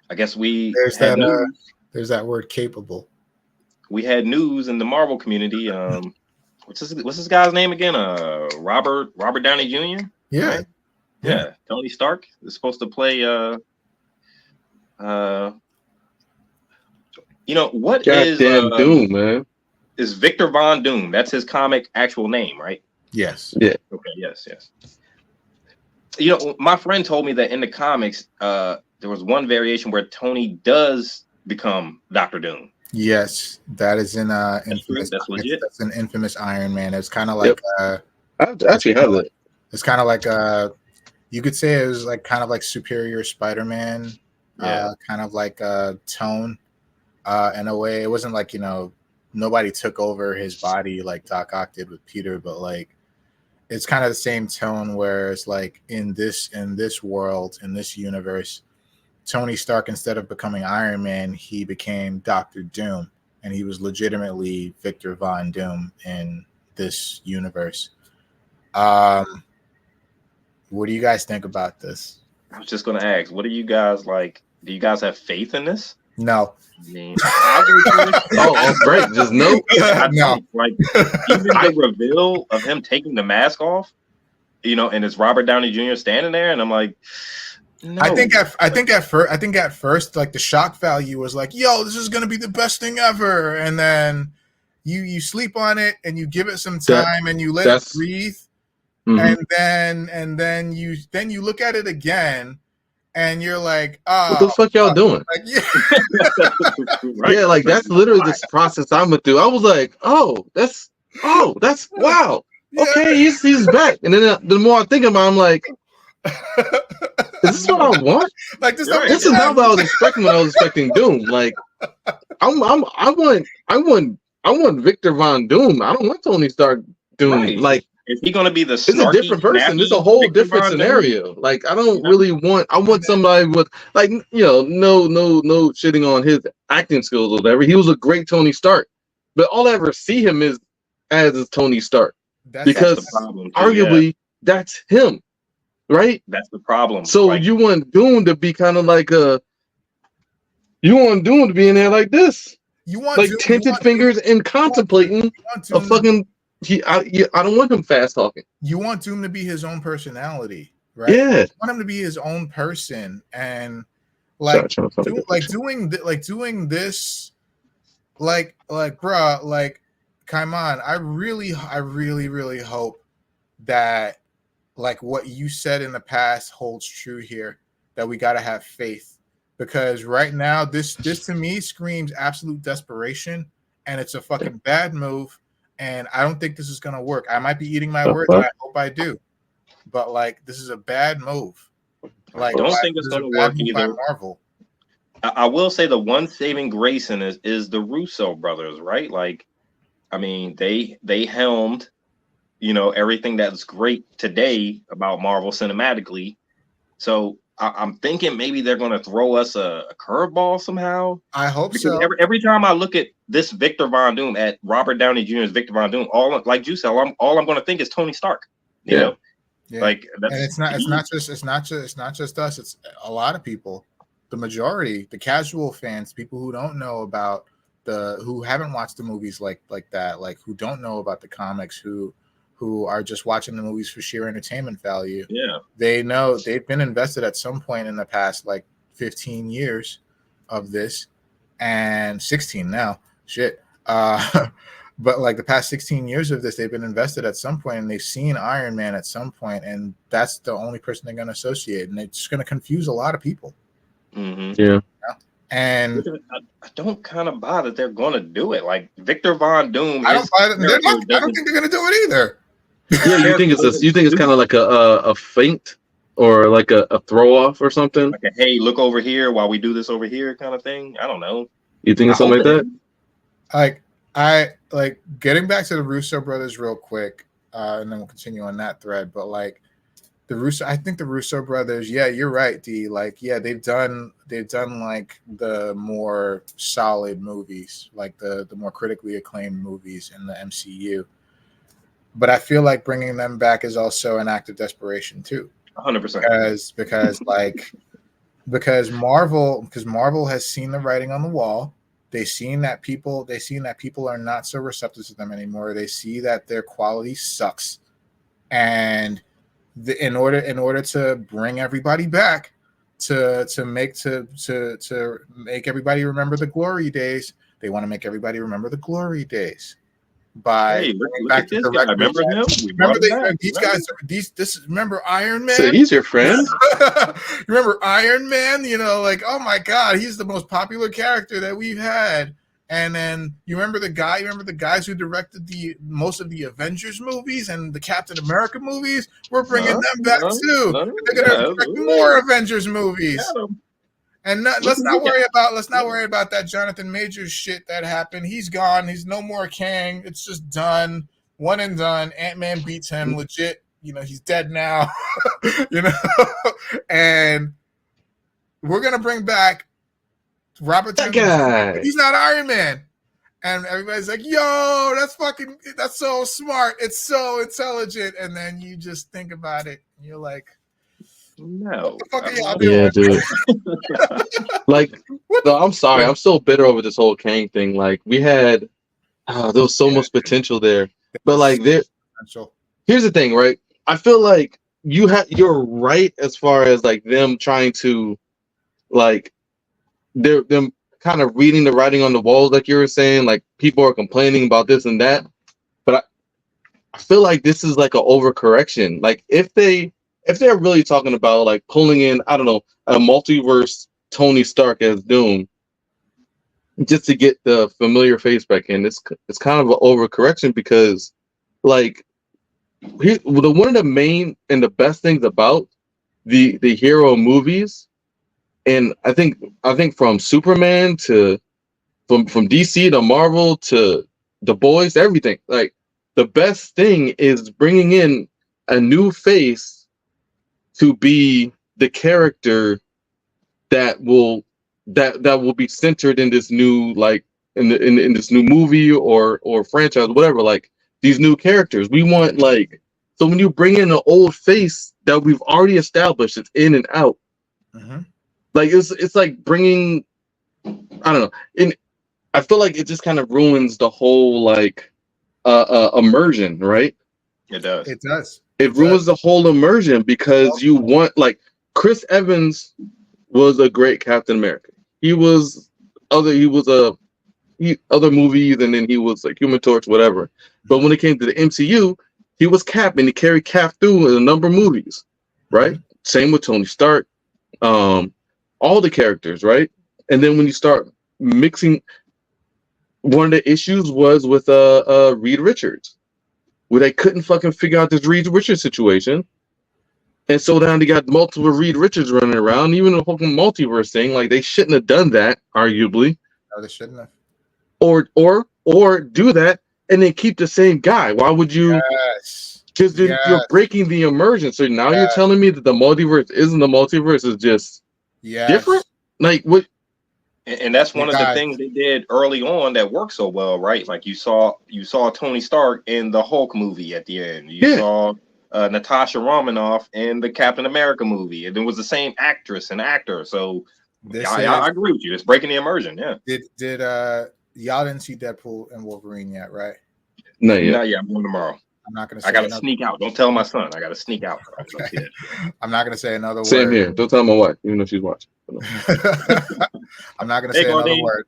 I guess we There's had that. news. There's that word capable. We had news in the Marvel community. What's this guy's name again? Robert Downey Jr. Yeah. Right? Yeah. Yeah, Tony Stark is supposed to play. What Goddamn Doom, man. is Victor Von Doom? That's his comic actual name, right? Yes. Yeah. Okay. Yes. My friend told me that in the comics, there was one variation where Tony does become Doctor Doom. Yes, that is in Infamous. That's legit. That's an Infamous Iron Man. It's kind of like I actually have it. It's kind of like you could say it was like kind of like Superior Spider-Man, kind of like tone in a way. It wasn't like nobody took over his body like Doc Ock did with Peter, but like it's kind of the same tone where it's like in this world, in this universe, Tony Stark, instead of becoming Iron Man, he became Doctor Doom, and he was legitimately Victor Von Doom in this universe. What do you guys think about this? I was just going to ask, what do you guys like? Do you guys have faith in this? No. I mean, great. Just no. No. Like even the reveal of him taking the mask off, and it's Robert Downey Jr. standing there, and I'm like, no. I think at first, like the shock value was like, "Yo, this is gonna be the best thing ever," and then you sleep on it and you give it some time and you let it breathe, and then you look at it again. And you're like, oh, what the fuck y'all doing? Like, yeah. Right. Yeah, like that's literally this process I went through. I was like, that's wow. Okay, he's back. And then the more I think about it, I'm like, is this what I want? Like this is not what I was expecting when I was expecting Doom. Like I want Victor Von Doom. I don't want Tony Stark Doom. Right. Like, is he going to be the snarky, it's a different person. It's a whole different scenario. Like, I don't really want. I want somebody with like no shitting on his acting skills or whatever. He was a great Tony Stark, but all I ever see him is Tony Stark because arguably that's him, right? That's the problem. So you want Doom to be kind of like you want Doom to be in there like this, you want like tinted fingers and contemplating a fucking. I don't want him fast talking. You want Doom to be his own personality, right? Yeah. You want him to be his own person, and doing this, like, bruh, like, come on. I really hope that, like, what you said in the past holds true here. That we gotta have faith, because right now, this to me screams absolute desperation, and it's a fucking bad move. And I don't think this is going to work. I might be eating my words, and I hope I do. But, like, this is a bad move. Like, I don't think it's going to work either. Marvel. I will say the one saving grace in it is the Russo brothers, right? Like, I mean, they helmed, everything that's great today about Marvel cinematically. So I'm thinking maybe they're going to throw us a curveball somehow. I hope so. Every time I look at this Victor Von Doom, at Robert Downey Jr.'s Victor Von Doom, all I'm going to think is Tony Stark. You know, like that's, and it's not just us. It's a lot of people. The majority, the casual fans, people who don't know about who haven't watched the movies like that, like who don't know about the comics, who are just watching the movies for sheer entertainment value. Yeah. They know they've been invested at some point in the past, like 15 years of this, and 16 now. Shit. But like the past 16 years of this, they've been invested at some point, and they've seen Iron Man at some point, and that's the only person they're going to associate, and it's going to confuse a lot of people. Mm-hmm. Yeah. And I don't kind of buy that they're going to do it. Like Victor Von Doom. I don't buy it. I don't think they're going to do it either. Yeah, you think it's kind of like a feint or like a throw off or something? Like a, hey, look over here while we do this over here kind of thing. I don't know. You think it's something like that? Like getting back to the Russo brothers real quick, and then we'll continue on that thread. But like I think the Russo brothers, yeah, you're right, D. Like, yeah, they've done like the more solid movies, like the more critically acclaimed movies in the MCU. But I feel like bringing them back is also an act of desperation too. 100%. Because like because Marvel has seen the writing on the wall. They've seen that people are not so receptive to them anymore. They see that their quality sucks, and in order to bring everybody back, to make everybody remember the glory days, they want to make everybody remember the glory days by Hey, look back at to this guy. directors. Remember him? We Remember brought him back. these guys. Remember Iron Man? So he's your friend. Remember Iron Man? You know, like, oh my God, he's the most popular character that we've had. And then you remember the guys who directed most of the Avengers movies and the Captain America movies? We're bringing them back too. They're gonna direct more Avengers movies. And let's not worry about that Jonathan Majors shit that happened. He's gone. He's no more Kang. It's just done. One and done. Ant-Man beats him. Legit. You know, he's dead now. You know, and we're gonna bring back Robert That Downey guy. Jr. He's not Iron Man. And everybody's like, yo, that's so smart. It's so intelligent. And then you just think about it. And you're like, no. what the fuck are y'all doing? Yeah, dude. Like, no, I'm sorry. I'm so bitter over this whole Kang thing. Like, we had, there was so much potential there. But, like, here's the thing, right? I feel like you're right as far as, like, them trying to, like, them kind of reading the writing on the walls, like you were saying. Like, people are complaining about this and that. But I feel like this is like an overcorrection. Like, if they're really talking about like pulling in, I don't know, a multiverse Tony Stark as Doom, just to get the familiar face back in, it's kind of an overcorrection because, like, one of the main and the best things about the hero movies, and I think from Superman to from DC to Marvel to The Boys, everything, like, the best thing is bringing in a new face to be the character that will be centered in this new, like, in this new movie or franchise, whatever. Like, these new characters, we want, like, so when you bring in an old face that we've already established, it's in and out. Mm-hmm. Like, it's like bringing, I don't know, and I feel like it just kind of ruins the whole, like, immersion, right? It does. It does. It ruins the whole immersion because you want, like, Chris Evans was a great Captain America. He was other movies, and then he was like Human Torch, whatever. But when it came to the MCU, he was Cap, and he carried Cap through in a number of movies, right? Mm-hmm. Same with Tony Stark, all the characters, right? And then when you start mixing, one of the issues was with Reed Richards, where they couldn't fucking figure out this Reed Richards situation. And so now they got multiple Reed Richards running around, even the fucking multiverse thing. Like, they shouldn't have done that, arguably. No, they shouldn't have. Or do that and then keep the same guy. Why would you? Yes. Because you're breaking the immersion. So now you're telling me that the multiverse isn't the multiverse, is just different? Like, what? And that's one of the things they did early on that worked so well, right? Like, you saw Tony Stark in the Hulk movie at the end. You saw Natasha Romanoff in the Captain America movie, and it was the same actress and actor. So I agree with you. It's breaking the immersion. Yeah. Did y'all didn't see Deadpool and Wolverine yet, right? No, yeah. Not yet. I'm going tomorrow. I'm not gonna. I gotta sneak out. Don't tell my son. I gotta sneak out. Okay. I'm not gonna say another word. Same here. Don't tell my wife, even though she's watching. I'm not gonna say another word.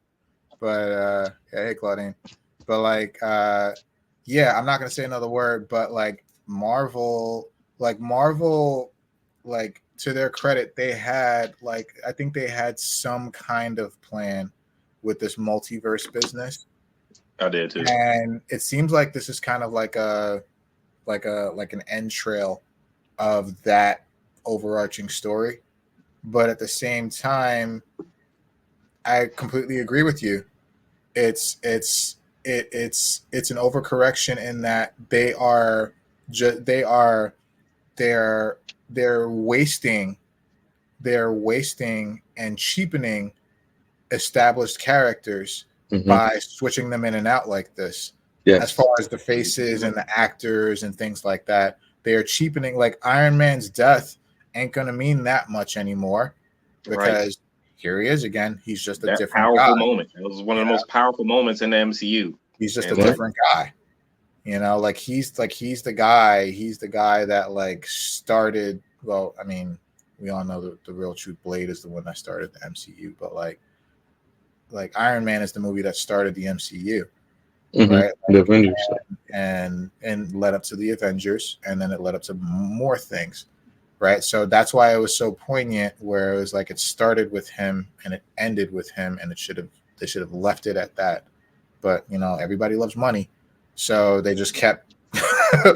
But hey, Claudine. But like, yeah, I'm not gonna say another word. But like, Marvel, to their credit, they had, like, I think they had some kind of plan with this multiverse business. I did too. And it seems like this is kind of like an end trail of that overarching story. But at the same time, I completely agree with you. It's an overcorrection in that they're wasting and cheapening established characters by switching them in and out like this. Yes. As far as the faces and the actors and things like that, they are cheapening. Like, Iron Man's death ain't gonna mean that much anymore. because here he is again. He's just a that different powerful guy. moment. It was one of the most powerful moments in the MCU. He's just a different guy. You know, like he's the guy. He's the guy that like started. Well, I mean, we all know the real truth. Blade is the one that started the MCU, but like Iron Man is the movie that started the MCU, right? The Avengers, and led up to the Avengers, and then it led up to more things, right? So that's why it was so poignant, where it was like it started with him and it ended with him, and they should have left it at that. But you know, everybody loves money, so they just kept.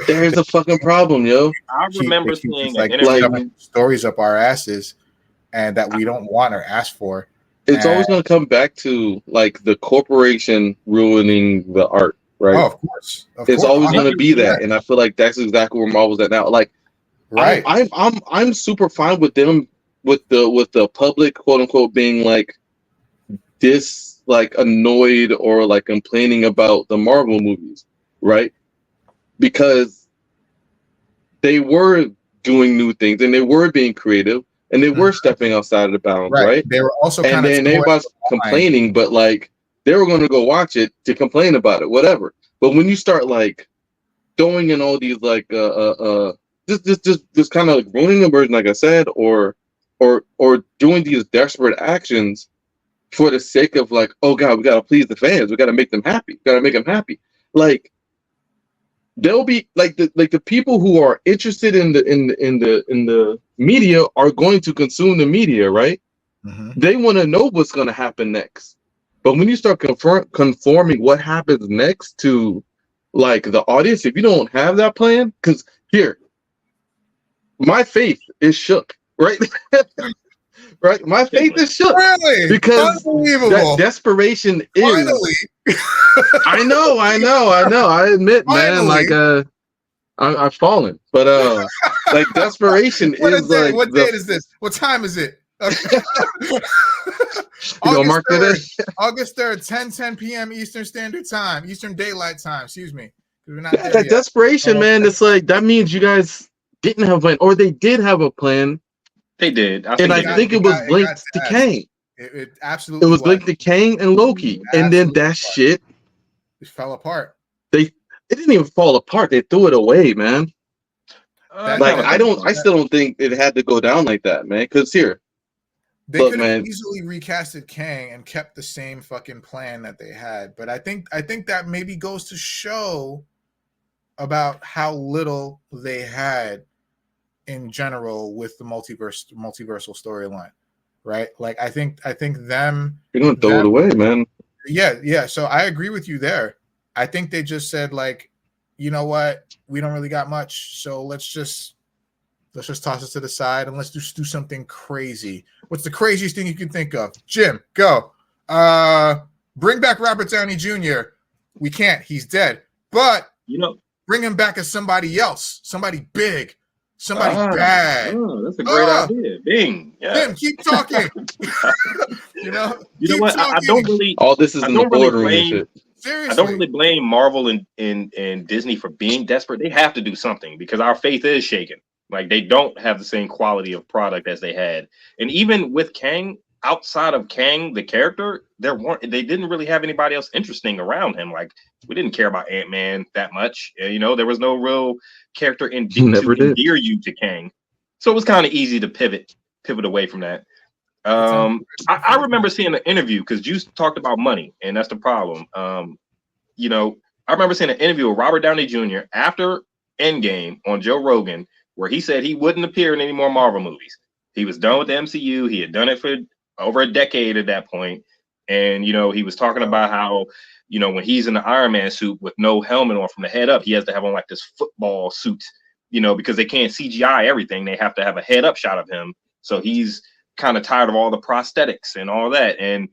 There's a fucking problem, yo. I remember seeing like stories up our asses, and that we don't want or ask for. It's always going to come back to like the corporation ruining the art, right? Oh, of course. It's always going to be that, and I feel like that's exactly where Marvel's at now. Like, right? I'm super fine with them with the public, quote unquote, being like this, like annoyed or like complaining about the Marvel movies, right? Because they were doing new things and they were being creative. And they were stepping outside of the bounds, right? They were also and then everybody's complaining, but like they were going to go watch it to complain about it, whatever. But when you start like throwing in all these like just kind of like ruining the version, like I said, or doing these desperate actions for the sake of like, oh God, we got to please the fans, we got to make them happy, got to make them happy. Like they'll be like the people who are interested in the media are going to consume the media, right? Mm-hmm. They want to know what's going to happen next. But when you start conforming what happens next to like the audience, if you don't have that plan, because here, my faith is shook, right? Right, my faith is shook because that desperation is. I know. I admit, man, like I've fallen, but like desperation is like. What date is this? What time is it? August 3rd, 10 p.m. Eastern Standard Time, Eastern Daylight Time. Excuse me. We're not that desperation, man. It's like that means you guys didn't have a plan, or they did have a plan. They did, I think it was linked to Kang. It absolutely was linked to Kang and Loki, and then that shit it fell apart. It didn't even fall apart. They threw it away, man. I still don't think it had to go down like that, man. Because here, they could have easily recasted Kang and kept the same fucking plan that they had. But I think that maybe goes to show about how little they had in general with the multiversal storyline, right? Like I think them you're gonna throw it away, man. Yeah. So I agree with you there. I think they just said like, you know what, we don't really got much, so let's just toss it to the side and let's just do something crazy. What's the craziest thing you can think of? Jim, go. Bring back Robert Downey Jr. We can't. He's dead. But bring him back as somebody else, somebody big. Somebody bad. Oh, that's a great idea. Bing. Yeah. Bing, keep talking. you know what? Talking. I don't really. All this is in the boardroom and shit. Seriously. I don't really blame Marvel and Disney for being desperate. They have to do something because our faith is shaken. Like they don't have the same quality of product as they had. And even with Kang, outside of Kang, the character, they didn't really have anybody else interesting around him. Like we didn't care about Ant-Man that much. There was no real character to endear you to Kang. So it was kind of easy to pivot away from that. I remember seeing an interview because Juice talked about money, and that's the problem. I remember seeing an interview with Robert Downey Jr. after Endgame on Joe Rogan, where he said he wouldn't appear in any more Marvel movies. He was done with the MCU. He had done it for over a decade at that point. And, he was talking about how, when he's in the Iron Man suit with no helmet on from the head up, he has to have on like this football suit, because they can't CGI everything. They have to have a head up shot of him. So he's kind of tired of all the prosthetics and all that. And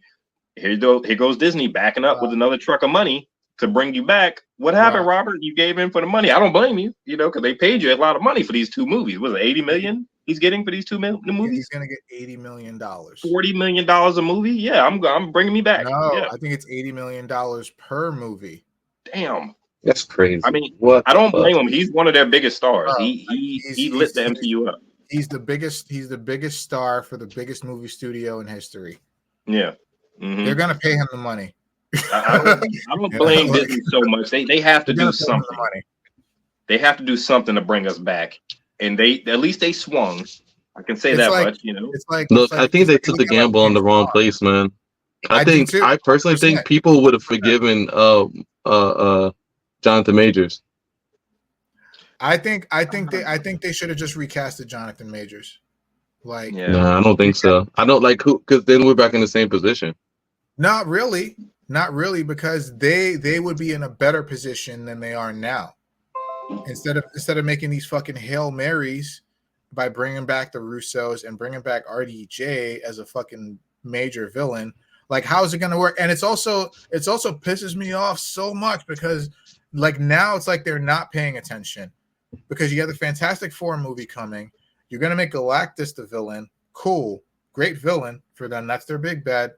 here goes Disney backing up with another truck of money to bring you back. What happened, Robert? You gave in for the money. I don't blame you, because they paid you a lot of money for these two movies. Was it $80 million he's getting for these two movies? He's going to get $80 million. $40 million a movie? Yeah, I'm bringing me back. No, yeah. I think it's $80 million per movie. Damn. That's crazy. I mean, I don't blame him. He's one of their biggest stars. He lit the MCU up. He's the biggest star for the biggest movie studio in history. Yeah. They're gonna pay him the money. I don't blame Disney so much. They have to do something. They have to do something to bring us back. And at least they swung. I can say that much, you know. Look, I think they took the gamble on the wrong place, man. I personally think people would have forgiven Jonathan Majors. I think they should have just recasted Jonathan Majors. Like, nah, I don't think so. I don't like who, because then we're back in the same position. Not really, because they would be in a better position than they are now. Instead of making these fucking Hail Marys by bringing back the Russos and bringing back RDJ as a fucking major villain, like, how is it going to work? And it also pisses me off so much because, like, now it's like they're not paying attention because you have the Fantastic Four movie coming. You're going to make Galactus the villain. Cool. Great villain for them. That's their big bad.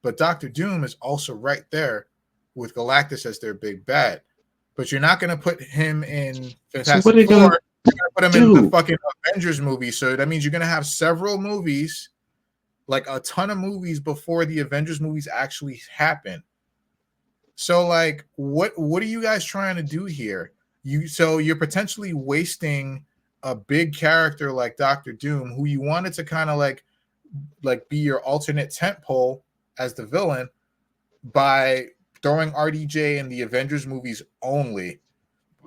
But Doctor Doom is also right there with Galactus as their big bad. But you're not going to put him in Fantastic Four. You're going to put him in the fucking Avengers movie. So that means you're going to have several movies, like a ton of movies before the Avengers movies actually happen. So, like, what are you guys trying to do here? You're potentially wasting a big character like Doctor Doom, who you wanted to kind of like be your alternate tentpole as the villain, by throwing RDJ in the Avengers movies only.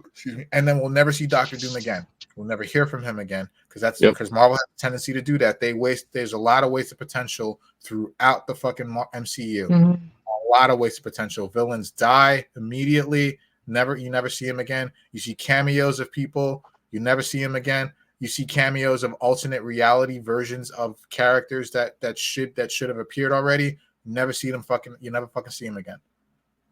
Excuse me. And then we'll never see Doctor Doom again. We'll never hear from him again because Marvel has a tendency to do that. There's a lot of wasted potential throughout the fucking MCU. Mm-hmm. A lot of wasted potential. Villains die immediately. You never see him again. You see cameos of people. You never see him again. You see cameos of alternate reality versions of characters that should have appeared already. You never see them you never fucking see him again.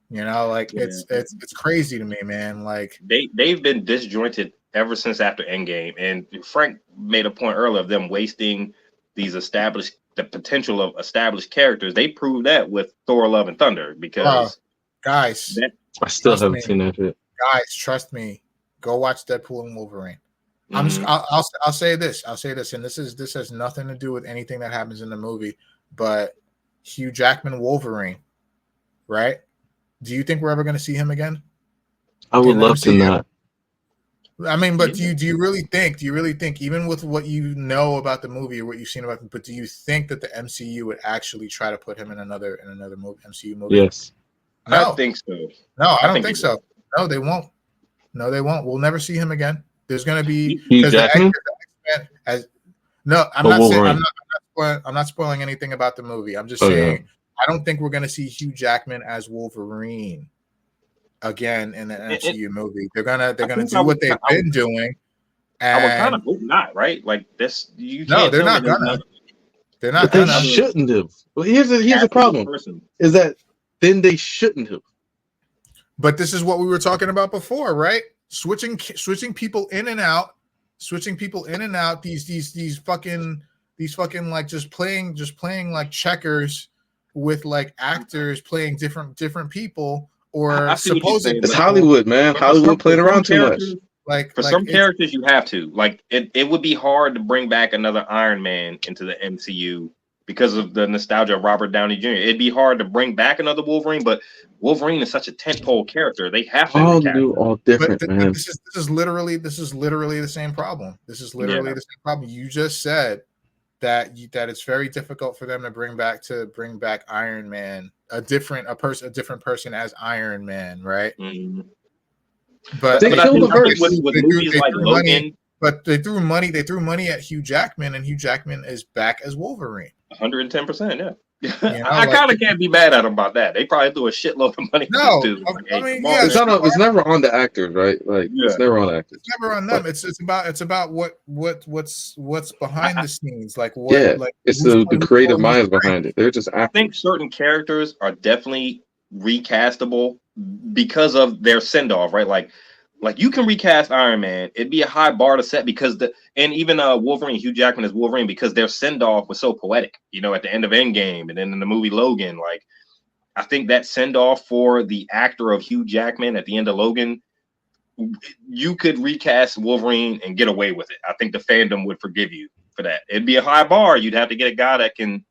You know, like, it's crazy to me, man. Like, they've been disjointed ever since after Endgame, and Frank made a point earlier of them wasting the potential of established characters. They proved that with Thor: Love and Thunder, because guys, I still haven't seen that yet. Guys, trust me, go watch Deadpool and Wolverine. Mm-hmm. I'll say this, and this has nothing to do with anything that happens in the movie, but Hugh Jackman Wolverine, right? Do you think we're ever going to see him again? I would love to not. I mean, but do you really think, even with what you know about the movie or what you've seen about him, but do you think that the MCU would actually try to put him in another movie, MCU movie? Yes. No. I think so. No, I don't think so. No, they won't. No, they won't. We'll never see him again. There's going to be Hugh Jackman. I'm not spoiling anything about the movie. I'm just saying, I don't think we're going to see Hugh Jackman as Wolverine again in the MCU movie. They're gonna do what they've been doing. And I would kind of hope not, right? Like this, they're not gonna. They're not. They shouldn't have. Well, here's the problem: is that then they shouldn't have. But this is what we were talking about before, right? Switching people in and out. These fucking like just playing like checkers with like actors playing different people, or supposedly it's Hollywood, man. Hollywood playing around too much. Like some characters you have to, like, it would be hard to bring back another Iron Man into the MCU because of the nostalgia of Robert Downey Jr. It'd be hard to bring back another Wolverine, but Wolverine is such a tentpole character. They have to all different, man. This is literally the same problem. This is literally the same problem. You just said that it's very difficult for them to bring back Iron Man, a different person as Iron Man, right? Mm-hmm. But they killed the verse with movies like Logan. But they threw money at Hugh Jackman, and Hugh Jackman is back as Wolverine. 110%, yeah. You know, I kind of can't be mad at them about that. They probably threw a shitload of money. It's never on the actors, right? Like, it's never on actors. It's never on them. It's about what's behind the scenes. Like it's the creative minds behind it. They're just actors. I think certain characters are definitely recastable because of their send off, right? Like you can recast Iron Man. It'd be a high bar to set because even Wolverine, Hugh Jackman is Wolverine, because their send off was so poetic, you know, at the end of Endgame and then in the movie Logan. Like, I think that send off for the actor of Hugh Jackman at the end of Logan, you could recast Wolverine and get away with it. I think the fandom would forgive you for that. It'd be a high bar. You'd have to get a guy that can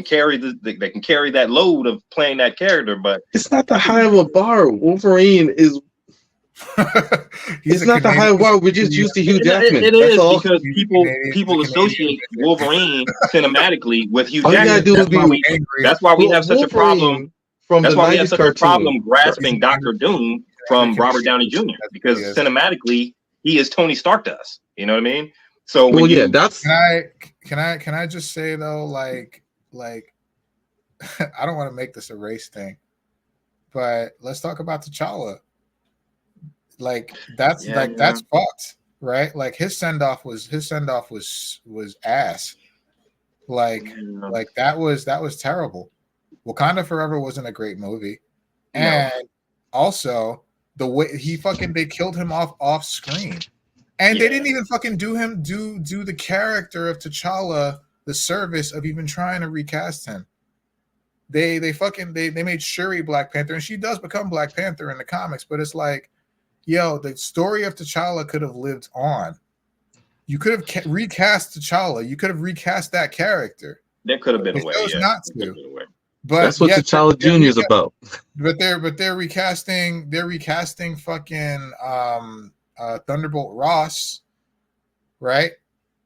carry that load of playing that character. But it's not the high of a bar. Wolverine is. It's not the high bar. We're just used to Hugh Jackman. It is because people associate Wolverine cinematically with Hugh Jackman. That's why we have such a problem. That's why we have such a problem grasping Doctor Doom from Robert Downey Jr. because cinematically he is Tony Stark to us. You know what I mean? So that's. Can I just say though, like I don't want to make this a race thing, but let's talk about T'Challa. Like that's fucked, right? Like his send off was ass. Like that was terrible. Wakanda Forever wasn't a great movie, and also the way they killed him off screen, and they didn't even fucking do the character of T'Challa the service of even trying to recast him. They made Shuri Black Panther, and she does become Black Panther in the comics, but it's like, yo, the story of T'Challa could have lived on. You could have recast T'Challa. You could have recast that character. There could have been a way. Not to. But that's what T'Challa Jr. is about. But they're recasting fucking Thunderbolt Ross, right?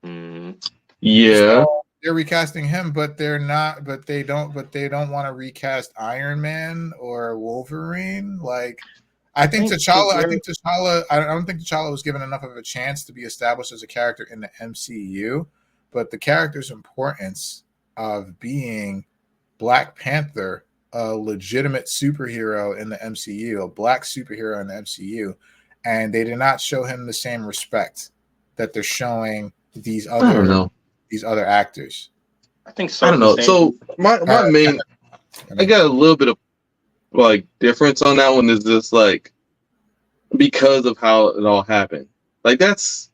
Yeah. So they're recasting him, but they don't want to recast Iron Man or Wolverine. Like I think T'Challa. I don't think T'Challa was given enough of a chance to be established as a character in the MCU. But the character's importance of being Black Panther, a legitimate superhero in the MCU, a black superhero in the MCU, and they did not show him the same respect that they're showing these other actors. I think so. I don't know. So my main, I got a little bit of like difference on that one is just like because of how it all happened. Like that's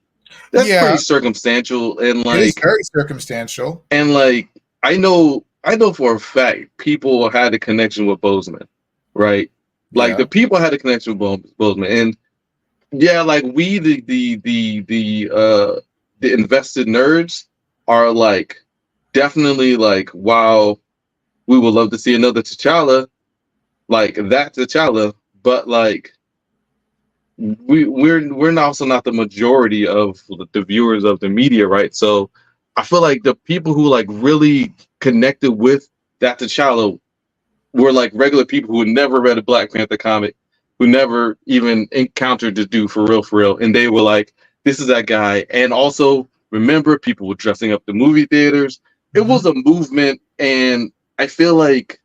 pretty circumstantial and like it is very circumstantial. And like I know for a fact people had a connection with Boseman, right? Like the people had a connection with Boseman, and like we the invested nerds are like definitely like, wow, we would love to see another T'Challa, like that T'Challa, but like we're also not the majority of the viewers of the media, right? So I feel like the people who like really connected with that T'Challa were like regular people who had never read a Black Panther comic, who never even encountered the dude for real, and they were like, this is that guy. And also remember, people were dressing up the movie theaters. It was a movement, and I feel like,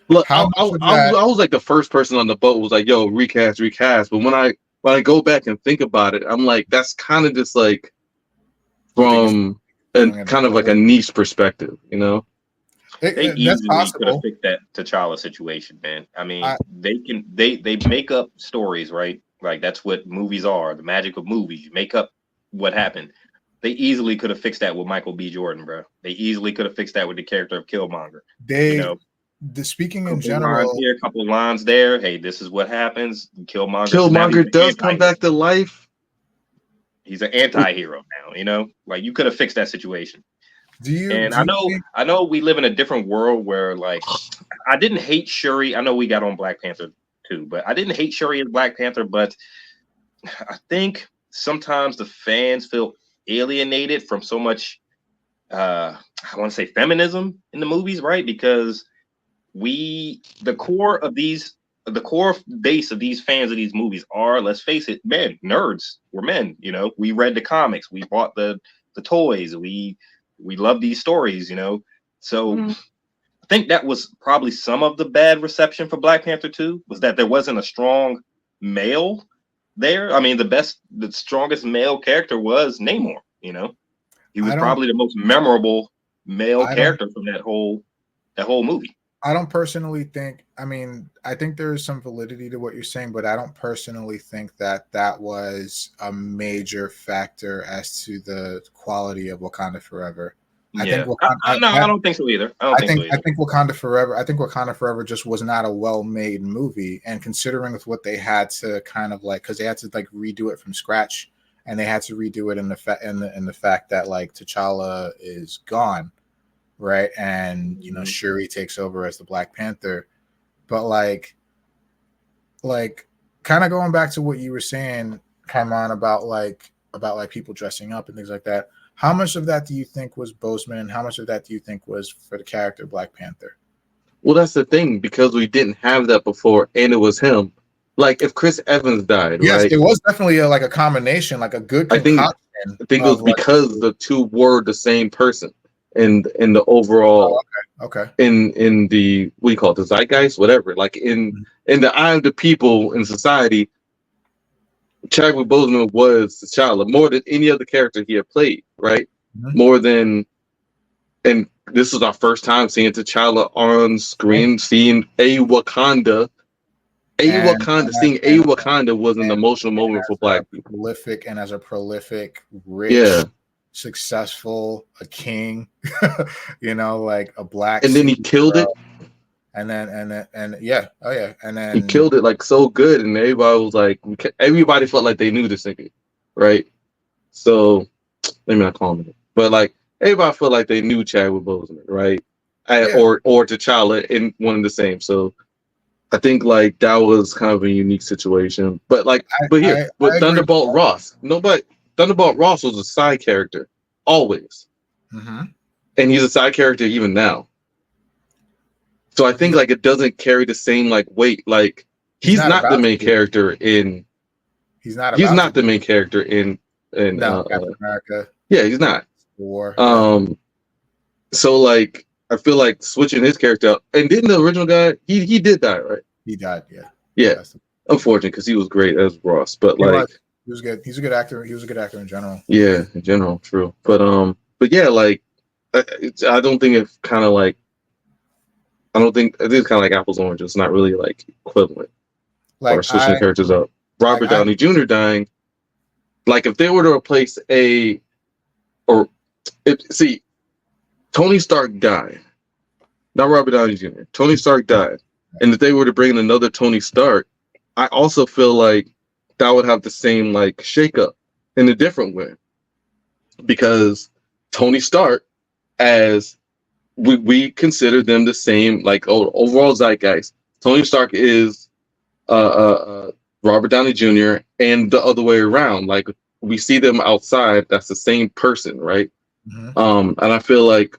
look, I was like the first person on the boat was like, yo, recast. But when I go back and think about it, I'm like, that's kind of just like from kind of like a niche perspective, you know? They easily could have fixed that T'Challa situation, man. I mean, they make up stories, right? Like that's what movies are, the magic of movies. You make up what happened. They easily could have fixed that with Michael B. Jordan, bro. They easily could have fixed that with the character of Killmonger. Speaking in general, a couple of lines there. Hey, this is what happens. Killmonger does come back to life. He's an anti-hero now, you know? Like you could have fixed that situation. I know we live in a different world where like I didn't hate Shuri. I know we got on Black Panther too, but I didn't hate Shuri as Black Panther, but I think sometimes the fans feel alienated from so much I want to say feminism in the movies, right? Because the core base of these fans of these movies are, let's face it, men, nerds. We're men, you know. We read the comics, we bought the toys, we love these stories, you know. So I think that was probably some of the bad reception for Black Panther 2 was that there wasn't a strong male there. I mean, the strongest male character was Namor, you know. He was probably the most memorable male character from that whole movie. I don't personally think, I mean, I think there is some validity to what you're saying, but I don't personally think that that was a major factor as to the quality of Wakanda Forever. I don't think so either. I think Wakanda Forever just was not a well-made movie, and considering with what they had to kind of like, because they had to like redo it from scratch and they had to redo it in the fact that like T'Challa is gone, right? And you know Shuri takes over as the Black Panther, but like kind of going back to what you were saying, Kaiman, about people dressing up and things like that. How much of that do you think was Boseman, and how much of that do you think was for the character Black Panther? Well, that's the thing, because we didn't have that before, and it was him. Like if Chris Evans died, yes, right? it was definitely a combination, like a good concoction. I think it was because the two were the same person in the overall. Oh, okay. In the, what do you call it, the zeitgeist, whatever. Like in the eye of the people in society, Chadwick Boseman was T'Challa more than any other character he had played, right? More than, and this was our first time seeing T'Challa on screen, seeing a Wakanda. Seeing a Wakanda was an emotional moment for Black people. As a prolific, rich, successful, a king, like a Black. And then he killed it. And yeah, and then he killed it like so good, and everybody was like, everybody felt like they knew this nigga, right? So let me not call him it, but like everybody felt like they knew Chadwick Boseman, right? Or T'Challa, in one and the same. So I think like that was kind of a unique situation. But like, Thunderbolt Ross, Thunderbolt Ross was a side character always, and he's a side character even now. So I think like it doesn't carry the same like weight. Like he's not the main character in. He's not the main character in Captain America. Yeah, he's not. War. So like I feel like switching his character out, and didn't the original guy he did die, right? He died. Yeah. Yeah. Unfortunate, because he was great as Ross, but he was good. He's a good actor. He was a good actor in general. Yeah, in general, true. But yeah, like I don't think it's kind of like. I don't think it is kind of like apples and oranges. It's not really like equivalent. Like, or switching characters up. Robert Downey Jr. dying. Like if they were to replace Tony Stark died. Not Robert Downey Jr. Tony Stark died. And if they were to bring in another Tony Stark, I also feel like that would have the same like shakeup in a different way. Because Tony Stark, as we consider them the same, like overall zeitgeist. Tony Stark is Robert Downey Jr. and the other way around. Like we see them outside, that's the same person, right? And I feel like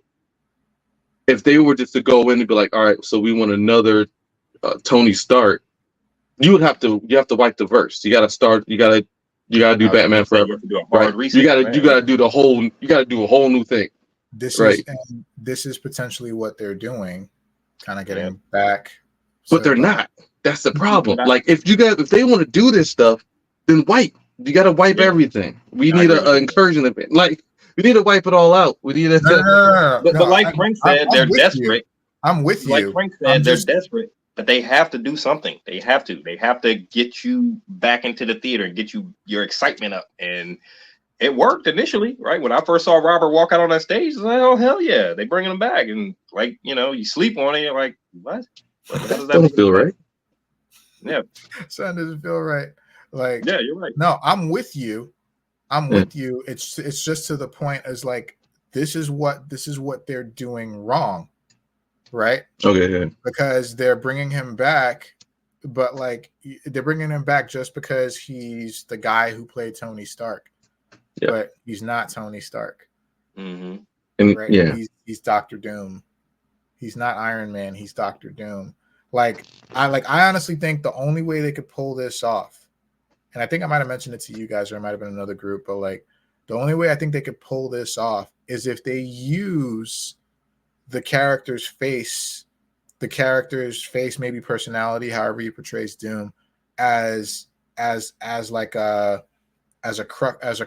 if they were just to go in and be like, all right, so we want another Tony Stark, you have to wipe the verse. You gotta do Batman Forever. Right? You gotta do a whole new thing. This is potentially what they're doing, kind of getting back. But they're not. That's the problem. Like if they want to do this stuff, then wipe. You got to wipe everything. We need an incursion event. Like we need to wipe it all out. We need to. But like Frank said, they're desperate. I'm with you. Like Frank said, they're desperate, but they have to do something. They have to get you back into the theater and get your excitement up. And it worked initially, right? When I first saw Robert walk out on that stage, I was like, oh, hell yeah, they bringing him back. And like, you sleep on it, you're like, what? How does that doesn't feel right? Yeah. Something doesn't feel right. Like, yeah, you're right. No, I'm with you. With you. It's just to the point as like, this is what they're doing wrong, right? Okay, yeah. Because they're bringing him back, but like, they're bringing him back just because he's the guy who played Tony Stark. Yep. But he's not Tony Stark. And, right? Yeah. He's Dr. Doom. He's not Iron Man. He's Dr. Doom. I honestly think the only way they could pull this off, and I think I might have mentioned it to you guys, or it might have been another group, but like the only way I think they could pull this off is if they use the character's face, maybe personality, however he portrays Doom, as a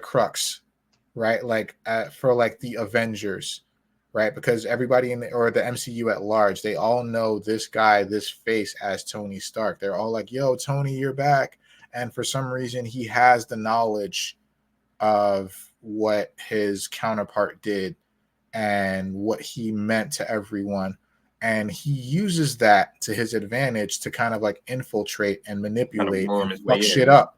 crux, right? Like for like the Avengers, right? Because everybody the MCU at large, they all know this guy, this face as Tony Stark. They're all like, yo, Tony, you're back. And for some reason, he has the knowledge of what his counterpart did and what he meant to everyone. And he uses that to his advantage to kind of like infiltrate and manipulate and fuck shit up.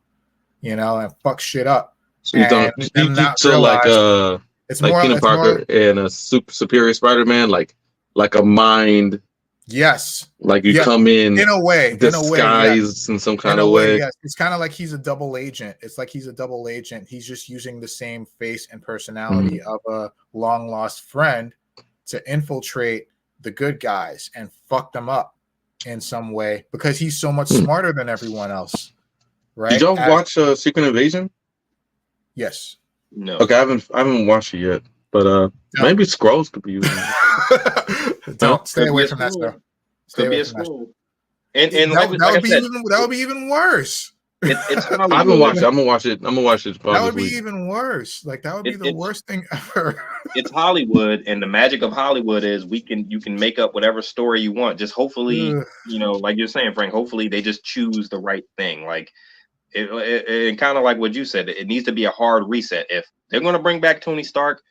And fuck shit up. So you don't. and them not So like realize it's like more. Peter It's Parker more. and a superior Spider-Man, like a mind, Yes. like you Yes. come in In a way. Yes. disguised in some In kind a of way, way. yes. It's kind of like he's a double agent. It's like he's a double agent. He's just using the same face and personality of a long lost friend to infiltrate the good guys and fuck them up in some way because he's so much smarter than everyone else. Right? Did y'all watch Secret Invasion? Yes. No. Okay, I haven't watched it yet, but maybe Skrulls could be using it. Don't stay away from that stuff. Stay away from that. And that like would I said, that would be even worse. it's I haven't watched it. I'm gonna watch it. That would be even worse. Like that would be the worst thing ever. It's Hollywood, and the magic of Hollywood is you can make up whatever story you want. Just hopefully, like you're saying, Frank. Hopefully, they just choose the right thing. Like it kind of like what you said. It needs to be a hard reset. If they're going to bring back Tony Stark,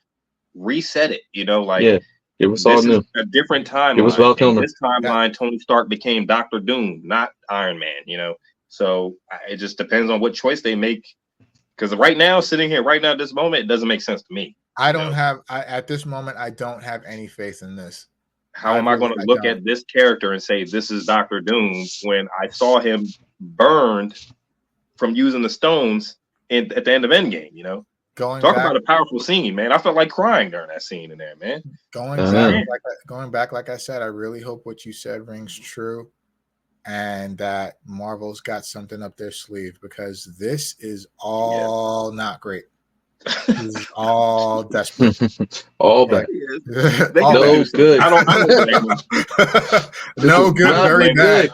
reset it. it was all new. A different timeline. It was well filmed. This timeline, Tony Stark became Doctor Doom, not Iron Man. So it just depends on what choice they make. Because right now, sitting here, right now, at this moment, it doesn't make sense to me. At this moment, I don't have any faith in this. How am I going to look at this character and say this is Doctor Doom when I saw him burned from using the stones at the end of Endgame? Talk about a powerful scene, man. I felt like crying during that scene in there, man. Going back, like I said, I really hope what you said rings true, and that Marvel's got something up their sleeve because this is all not great. This is all desperate. All bad. No good. I don't no good, very bad.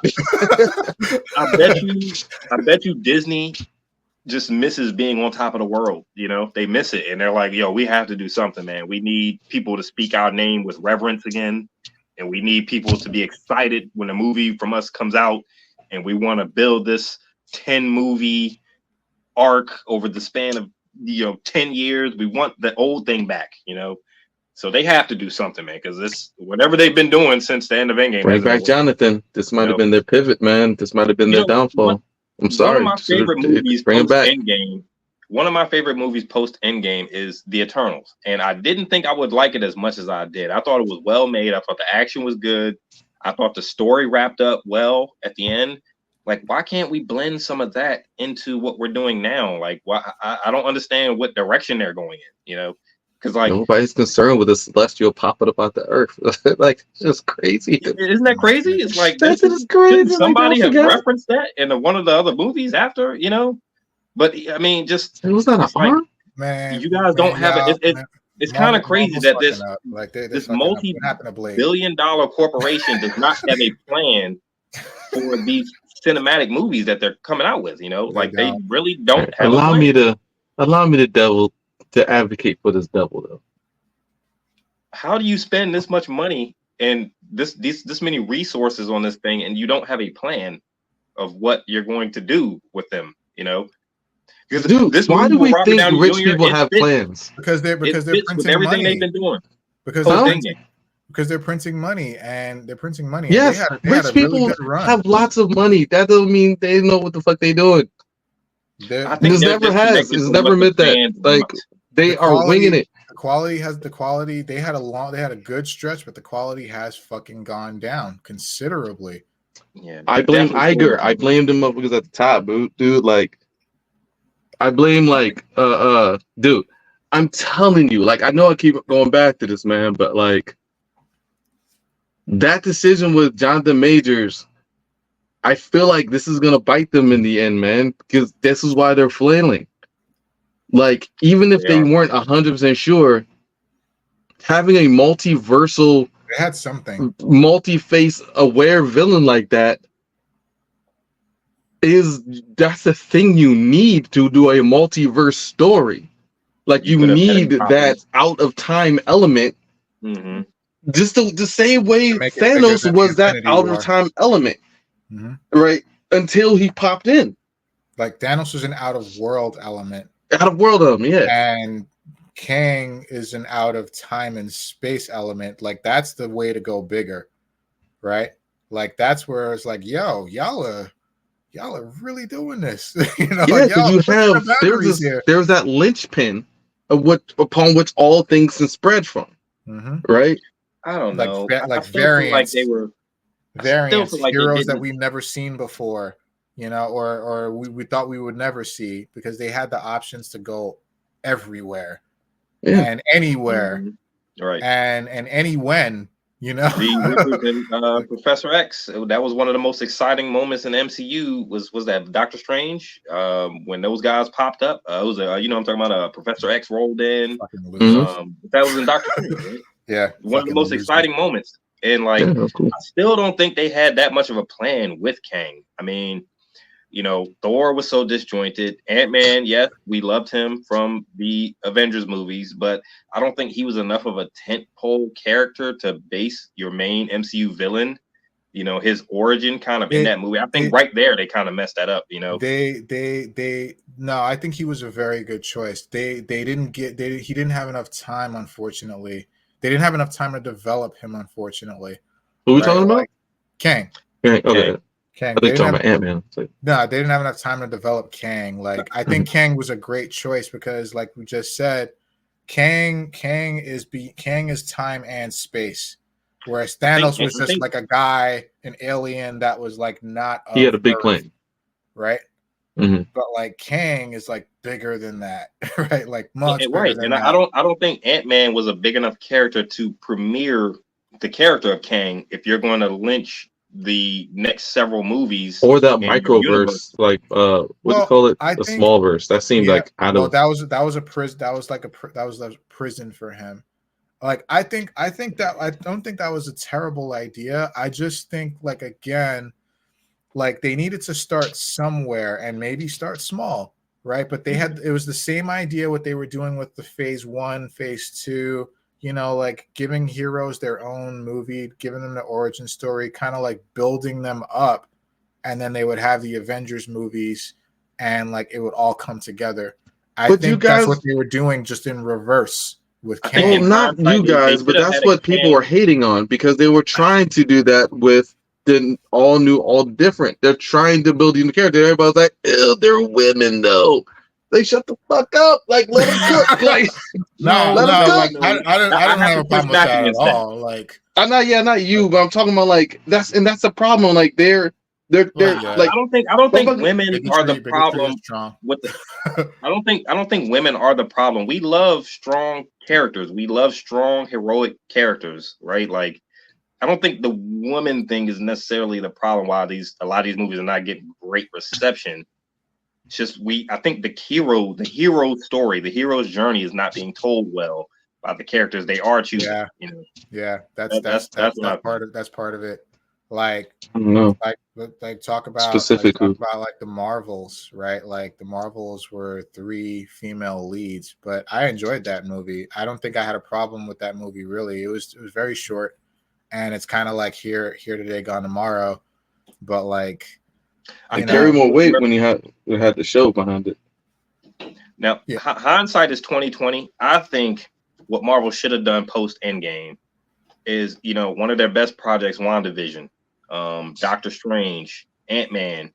I bet you Disney just misses being on top of the world. They miss it, and they're like, "Yo, we have to do something, man. We need people to speak our name with reverence again, and we need people to be excited when a movie from us comes out, and we want to build this 10 movie arc over the span of 10 years. We want the old thing back, So they have to do something, man, because this whatever they've been doing since the end of Endgame. Bring back Jonathan. This might have been their pivot, man. This might have been their downfall. I'm sorry. One of my favorite movies post Endgame. One of my favorite movies post Endgame is The Eternals, and I didn't think I would like it as much as I did. I thought it was well made. I thought the action was good. I thought the story wrapped up well at the end. Like, why can't we blend some of that into what we're doing now? Like, why? I don't understand what direction they're going in. Because like nobody's concerned with a celestial popping up out the earth. Like, it's just crazy. Isn't that crazy? It's like that's just crazy. Somebody have referenced that in one of the other movies after, But I mean, just it was not an arm, man. You guys don't have it. It's kind of crazy that this multi-billion-dollar corporation does not have a plan for these cinematic movies that they're coming out with. Like they really don't have. Allow me to advocate for this devil, though. How do you spend this much money and this many resources on this thing, and you don't have a plan of what you're going to do with them? Because dude, why do we think rich people have plans? Because they're printing everything money. they've been doing. Because they're printing money and they're printing money. Yes, rich people have lots of money. That doesn't mean they know what the fuck they're doing. This never has. It's never meant that. Like they are winging it. The quality. They had a good stretch, but the quality has fucking gone down considerably. Yeah, I blame Iger. I blamed him up because at the top, dude. Like, I blame dude. I'm telling you, like, I know I keep going back to this, man, but like that decision with Jonathan Majors, I feel like this is gonna bite them in the end, man, because this is why they're flailing. Like, even if they weren't 100% sure, having a multiversal, they had something multi-face aware villain like that's the thing you need to do a multiverse story. Like, you need that out of time element. Mm-hmm. Just the same way Thanos was that out of time element, right? Until he popped in. Like, Thanos was an out of world element. Out of world element, yeah. And Kang is an out of time and space element. Like, that's the way to go bigger, right? Like, that's where it's like, yo, y'all y'all are really doing this. You know, Yeah, like, because y'all you pushing the have boundaries here. there's that linchpin of what upon which all things can spread from, right? I don't Like know. I like still feel like variants, they were. I still feel like they heroes that didn't. we've never seen before, you know, or we thought we would never see, because they had the options to go everywhere and anywhere Right. and any when, you know. Reed Richards and Professor X. That was one of the most exciting moments in MCU. Was that Doctor Strange when those guys popped up? It was you know what I'm talking about. Professor X rolled in. That was in Doctor Strange, right? Yeah, one of the most exciting moments. And like, cool. I still don't think they had that much of a plan with Kang. I mean, you know, Thor was so disjointed. Ant-Man, yes, we loved him from the Avengers movies, but I don't think he was enough of a tentpole character to base your main MCU villain, you know, his origin kind of in that movie. I think right there they kind of messed that up, you know. No, I think he was a very good choice. He didn't have enough time, unfortunately. They didn't have enough time to develop him, unfortunately. Who are we talking about? Kang. Okay. Kang. I think talking about Ant-Man. No, they didn't have enough time to develop Kang. Like, I think Kang was a great choice because, like we just said, Kang is time and space, whereas Thanos was just like a guy, an alien that was like not. He had a big plan, right? But like Kang is like bigger than that, right? Like much bigger than that. I don't think Ant-Man was a big enough character to premiere the character of Kang if you're going to lynch the next several movies or that microverse, like what do you call it? The small verse. That seemed like that was a prison. That was a prison for him. Like I don't think that was a terrible idea. I just think, like, again, like they needed to start somewhere and maybe start small, right? But it was the same idea what they were doing with the phase 1, phase 2, you know, like giving heroes their own movie, giving them the origin story, kind of like building them up, and then they would have the Avengers movies and like it would all come together. I think that's what they were doing, just in reverse with Kang. Well, not you guys, but that's what people were hating on, because they were trying to do that with the all new, all different. They're trying to build a new character. Everybody's like, ew, they're women though. They shut the fuck up. Like, let them cook. Like, I don't have a problem with that at all. Like, not you, but I'm talking about like that's the problem. Like they're like, I don't think women are the problem with the, I don't think women are the problem. We love strong characters. We love strong heroic characters, right? Like, I don't think the woman thing is necessarily the problem why a lot of these movies are not getting great reception. It's just I think the hero story, the hero's journey is not being told well by the characters they are choosing. Yeah, you know. Yeah, that's part of it. Like, I don't know. Like talk about like the Marvels, right? Like the Marvels were 3 female leads, but I enjoyed that movie. I don't think I had a problem with that movie, really. It was very short, and it's kind of like here today, gone tomorrow. But like, I carry more weight when you had the show behind it. Now, hindsight is 2020. I think what Marvel should have done post Endgame is, you know, one of their best projects, WandaVision, Doctor Strange, Ant-Man,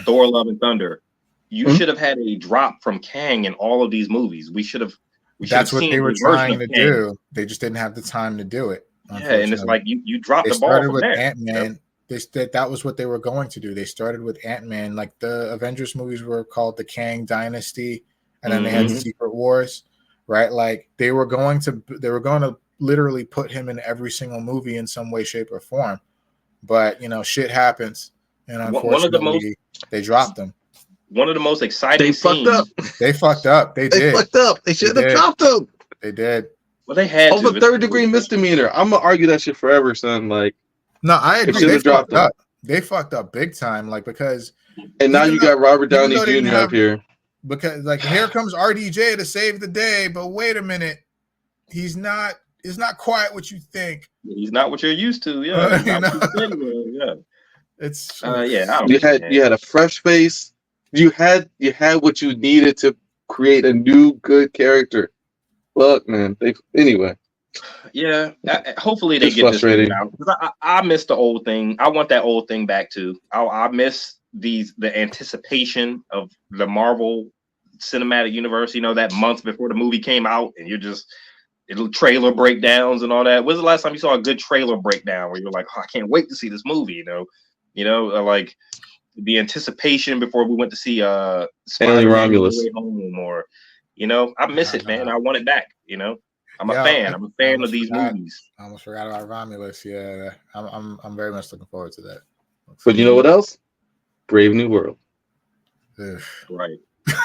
Thor: Love and Thunder. You should have had a drop from Kang in all of these movies. That's what they were trying to do. They just didn't have the time to do it. Yeah, and it's like you dropped the ball. Started with Ant-Man. That was what they were going to do. They started with Ant-Man. Like the Avengers movies were called the Kang Dynasty, and then they had Secret Wars, right? Like they were going to literally put him in every single movie in some way, shape, or form. But you know, shit happens, and unfortunately, they dropped him. One of the most exciting scenes. They fucked up. They fucked up. They should have dropped him. They did. Well, they had over third-degree misdemeanor. I'm gonna argue that shit forever, son. Like, no, I agree. They fucked up. They fucked up big time. Like, because now you got Robert Downey Jr. up here. Because like here comes RDJ to save the day, but wait a minute, he's not. It's not quite what you think. He's not what you're used to. Yeah, yeah. It's you had a fresh face. You had what you needed to create a new good character. Look, man. Anyway. Yeah. Hopefully they get this out. I miss the old thing. I want that old thing back too. I miss the anticipation of the Marvel Cinematic Universe, you know, that month before the movie came out, and you're just trailer breakdowns and all that. When's the last time you saw a good trailer breakdown where you're like, oh, I can't wait to see this movie, like the anticipation before we went to see Spider-Man No Way Home, or I miss it, man. I want it back. I'm a fan. I'm a fan of these movies. I almost forgot about Romulus. Yeah, I'm very much looking forward to that. But you know what else? Brave New World. Right.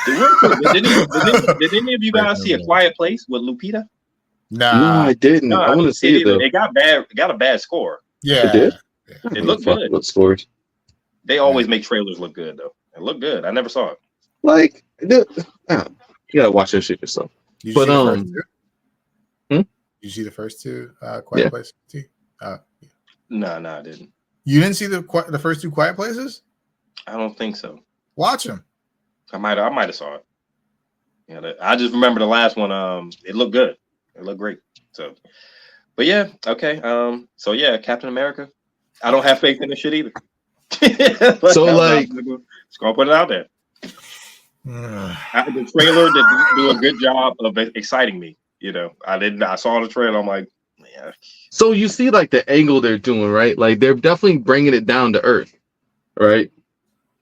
Did any of you guys see A Quiet Place with Lupita? Nah. No, I didn't. I want to see it though. It got bad. It got a bad score. Yeah, it did. It looked good. What scores? They always make trailers look good though. It looked good. I never saw it. Like, you gotta watch that shit yourself. Did you see the first two Quiet Places? No, I didn't. You didn't see the first two Quiet Places? I don't think so. Watch them. I might have saw it. Yeah, I just remember the last one. It looked good. It looked great. So, but yeah, okay. So yeah, Captain America. I don't have faith in this shit either. So like, just gonna put it out there. The trailer didn't do a good job of exciting me. I saw the trailer. I'm like, yeah. So you see, like the angle they're doing, right? Like they're definitely bringing it down to earth, right?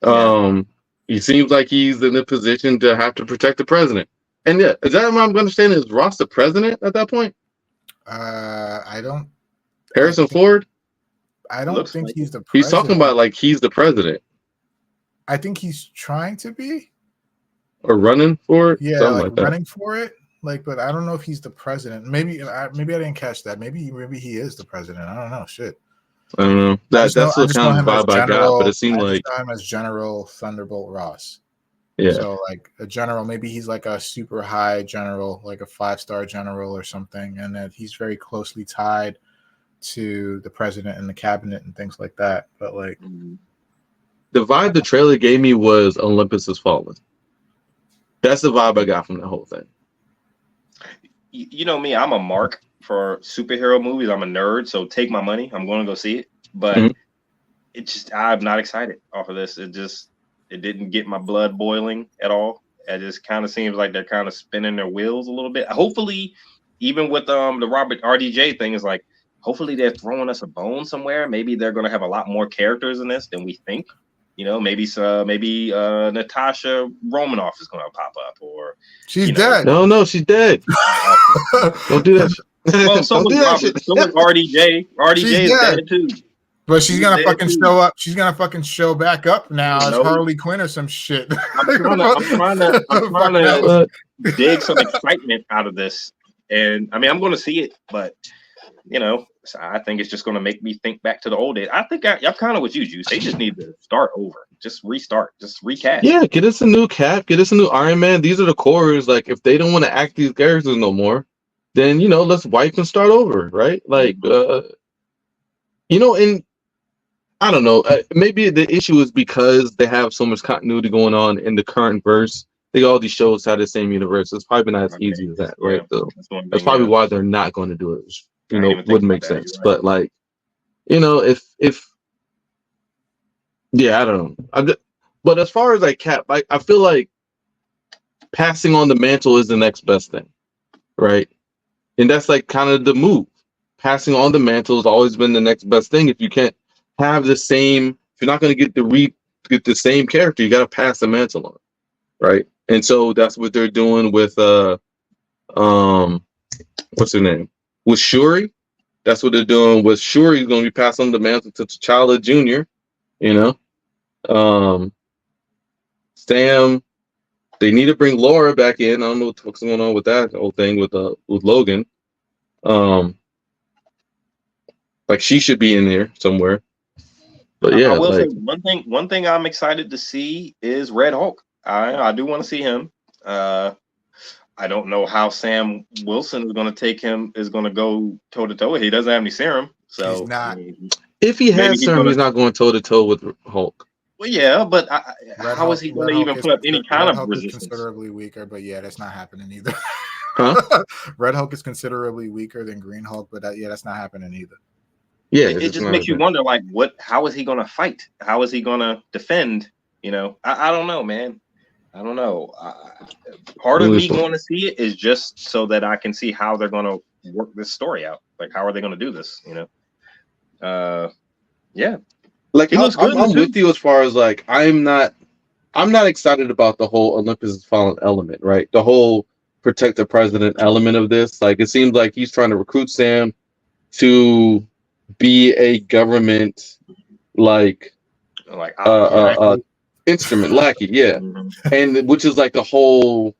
Yeah. He seems like he's in a position to have to protect the president. And yeah, is that what I'm understanding? Is Ross the president at that point? I don't. Harrison Ford? I don't think he's the president. He's talking about like he's the president. I think he's trying to be. Or running for it? Yeah, like running for it. Like, but I don't know if he's the president. Maybe I didn't catch that. Maybe he is the president. I don't know. Shit. I don't know. That's the kind of vibe I got, but it seemed like him as General Thunderbolt Ross. Yeah. So like a general, maybe he's like a super high general, like a 5-star general or something, and that he's very closely tied to the president and the cabinet and things like that. But like the vibe the trailer gave me was Olympus Has Fallen. That's the vibe I got from the whole thing. You know me, I'm a mark for superhero movies. I'm a nerd, so take my money. I'm going to go see it. But I'm not excited off of this. It didn't get my blood boiling at all. It just kind of seems like they're kind of spinning their wheels a little bit. Hopefully, even with the Robert RDJ thing, is like, hopefully they're throwing us a bone somewhere. Maybe they're going to have a lot more characters in this than we think. Maybe Natasha Romanoff is going to pop up, or she's dead. No, she's dead. Don't do that. Well, so was RDJ. RDJ is dead too. But she's gonna fucking show up. She's gonna fucking show back up now as Harley Quinn or some shit. I'm trying to dig some excitement out of this, and I mean, I'm going to see it, but I think it's just going to make me think back to the old days. I think I'm kind of with you, Juice. They just need to start over, just restart, just recast. Yeah, get us a new Cap, get us a new Iron Man. These are the cores. Like, if they don't want to act these characters no more, then let's wipe and start over, right? Like, and I don't know. Maybe the issue is because they have so much continuity going on in the current verse. They all these shows have the same universe. It's probably not as easy as that, right? So that's probably why they're not going to do it. Wouldn't make sense. Right. But like, if I don't know. But as far as like Cap, I feel like passing on the mantle is the next best thing, right? And that's like kind of the move. Passing on the mantle has always been the next best thing. If you can't have the same, if you're not going to get the same character, you got to pass the mantle on, right? And so that's what they're doing with what's her name? With Shuri. That's what they're doing with Shuri. Is going to be passed on the mantle to T'Challa Jr. Sam. They need to bring Laura back in. I don't know what's going on with that whole thing with Logan. Like she should be in there somewhere. But yeah, I will say one thing I'm excited to see is Red Hulk. I do want to see him. I don't know how Sam Wilson is going to go toe to toe. He doesn't have any serum, so he's not. If he has serum, he's not going toe to toe with Hulk. Well, yeah, but how is he going to even put up any kind of resistance? Considerably weaker, but yeah, that's not happening either. Huh? Red Hulk is considerably weaker than Green Hulk, but that's not happening either. Yeah, it just makes you wonder, like, how is he going to fight? How is he going to defend You know, I don't know, man. I don't know. Part of me going to see it is just so that I can see how they're going to work this story out. Like, how are they going to do this? You know? Yeah. Like, I'm with you as far as like I'm not excited about the whole Olympus Has Fallen element, right? The whole protect the president element of this. Like, it seems like he's trying to recruit Sam to be a government instrument lackey, yeah. And which is like the whole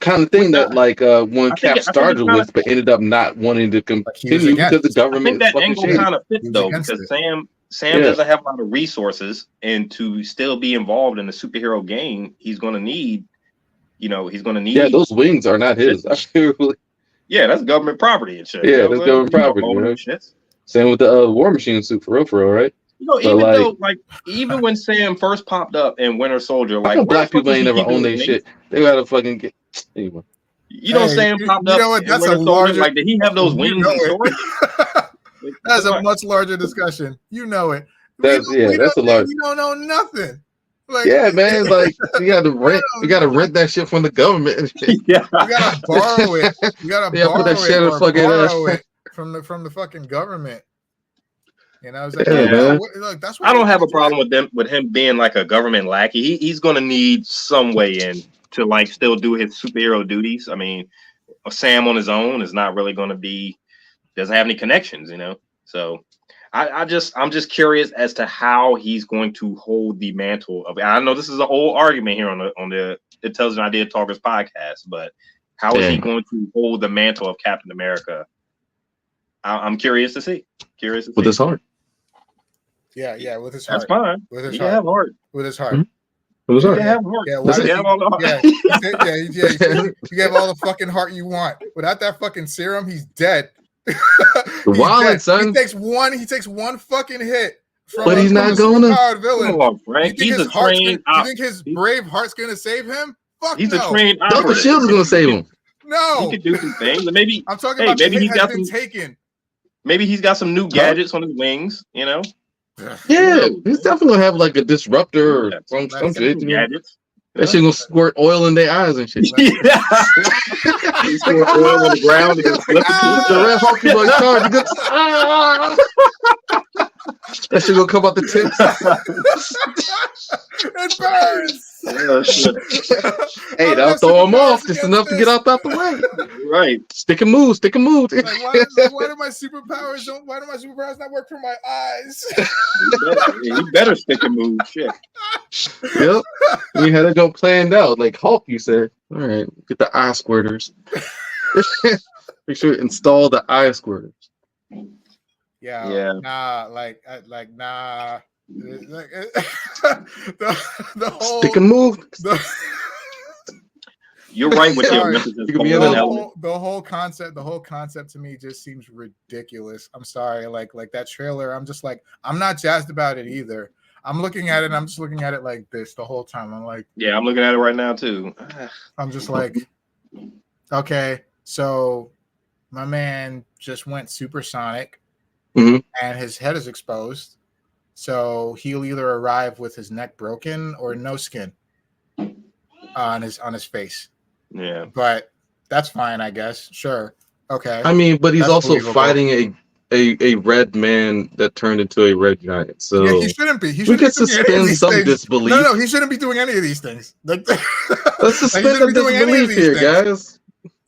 kind of thing that like when Cap started with, but ended up not wanting to continue because the government. I think that angle kind of fits though, because Sam doesn't have a lot of resources, and to still be involved in the superhero game, he's going to need. Yeah, those wings are not his. Yeah, that's government property and shit. Yeah, that's government property. Right? Same with the War Machine suit, for real, right? You know, even when Sam first popped up in Winter Soldier, like black people ain't never own their shit. They gotta fucking get anyway. You know, Sam popped up. You know what? That's a larger. Like, did he have those wings in storage? That's a much larger discussion. You know it. That's a large. You don't know nothing. Like, yeah, man. Like, you got to rent. You got to rent that shit from the government. Yeah, you got to borrow it. You got to borrow it from the fucking government. You know, it's like, look, that's what I don't have a problem with him being like a government lackey. He's going to need some way in to like still do his superhero duties. I mean, Sam on his own is not really going to be, doesn't have any connections, you know. So I'm just curious as to how he's going to hold the mantle of. I know this is an old argument here on the Intelligent Idea Talkers podcast, but how is he going to hold the mantle of Captain America? I'm curious to see. With his heart. Yeah, with his heart. That's fine. With his heart. With his heart. Mm-hmm. With his heart. Yeah, heart. You have all the fucking heart you want. Without that fucking serum, he's dead. Wild, son. He takes one fucking hit. But he's not gonna. Villain. On, Frank. You think his brave heart's gonna save him? Fuck he's no. A trained Dr. Shield is gonna save him. No. He could do some things. Maybe I'm talking about maybe he's been taken. Maybe he's got some new gadgets on his wings, you know? Yeah, he's definitely gonna have like a disruptor or some shit. Gadgets. That shit gonna squirt oil in their eyes and shit. Yeah. He squirt oil on the ground and flip that shit gonna come out the tips. It burns. Hey, that'll throw him off just enough to get out the way. Right. Stick and move. Like, why do my superpowers not work for my eyes? You better stick and move. Shit. Yep. We had it go planned out. Like Hulk, you said. All right, get the eye squirters. Make sure to install the eye squirters. Yeah. Nah. The whole stick and move. You're right with the whole concept. The whole concept to me just seems ridiculous. I'm sorry. Like that trailer. I'm just like, I'm not jazzed about it either. I'm looking at it. And I'm just looking at it like this the whole time. I'm like, yeah, I'm looking at it right now too. I'm just like, okay, so my man just went supersonic, and his head is exposed. So he'll either arrive with his neck broken or no skin on his face. Yeah, but that's fine, I guess. Sure, okay. I mean, but he's also fighting a red man that turned into a red giant. So yeah, he shouldn't be. We can suspend some disbelief. No, he shouldn't be doing any of these things. Let's suspend some disbelief here, guys.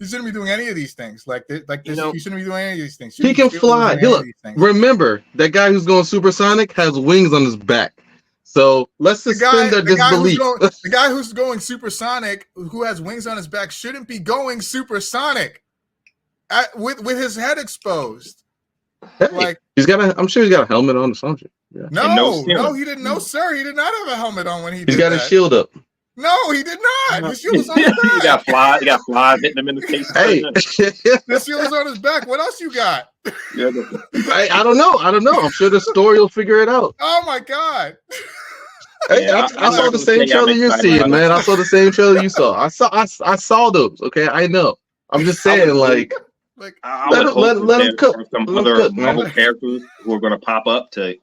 He shouldn't be doing any of these things. Like this, he shouldn't be doing any of these things. He can fly. Look, remember that guy who's going supersonic has wings on his back. So let's suspend their disbelief. The guy who's going supersonic, who has wings on his back, shouldn't be going supersonic with his head exposed. Hey, like I'm sure he's got a helmet on or something. Yeah. No, he didn't. No, sir, he did not have a helmet on when he did that. He's got his shield up. No, he did not. His shield was on his back. He got flies hitting him in the face. Hey, the shield is on his back. What else you got? I don't know. I'm sure the story will figure it out. Oh my god. Hey, I saw the same trailer you're seeing, man. I saw the same trailer you saw. I saw those. Okay, I know. I'm just saying, let him cook. Some other Marvel characters who are going to pop up to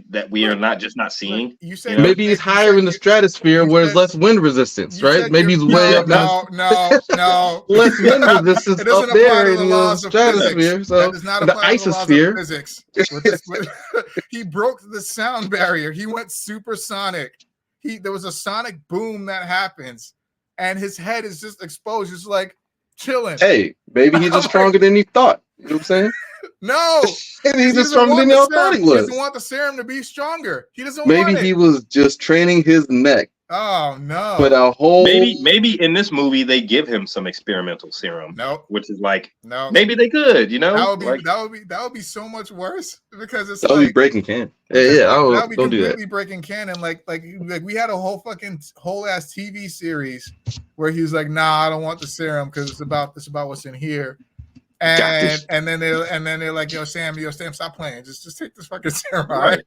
that we are not seeing. You said maybe he's higher in the stratosphere where there's less wind resistance, right? Maybe he's way up. No. Less wind resistance up there in the stratosphere. So that does not the apply to the laws of isosphere. physics. He broke the sound barrier. He went supersonic. There was a sonic boom that happens, and his head is just exposed, just like chilling. Hey, maybe he's just stronger than he thought. You know what I'm saying? No, he's just stronger than y'all thought he was. He doesn't want the serum to be stronger. He doesn't. Maybe want it. he was just training his neck. Oh no! But a whole maybe in this movie they give him some experimental serum. No, which is like no. Maybe they could, you know. That would be so much worse because it's that would be breaking canon. Yeah. That would be don't completely do that. Breaking canon. Like we had a whole ass TV series where he was like, "Nah, I don't want the serum because it's about what's in here." And then they're like, yo, Sam, stop playing. Just take this fucking serum, all right?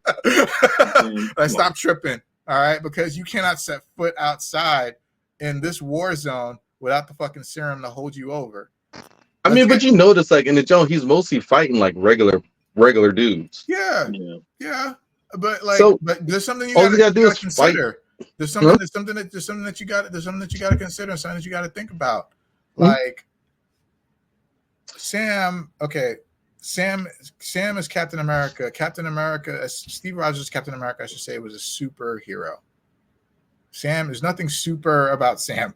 Like, stop tripping, all right? Because you cannot set foot outside in this war zone without the fucking serum to hold you over. I mean, but you notice, like in the Jones, he's mostly fighting like regular dudes. Yeah. But but there's something you gotta consider. There's something that you got to consider, something that you got to think about, like. Sam is Captain America. Captain America, Steve Rogers' Captain America, I should say, was a superhero. Sam, there's nothing super about Sam.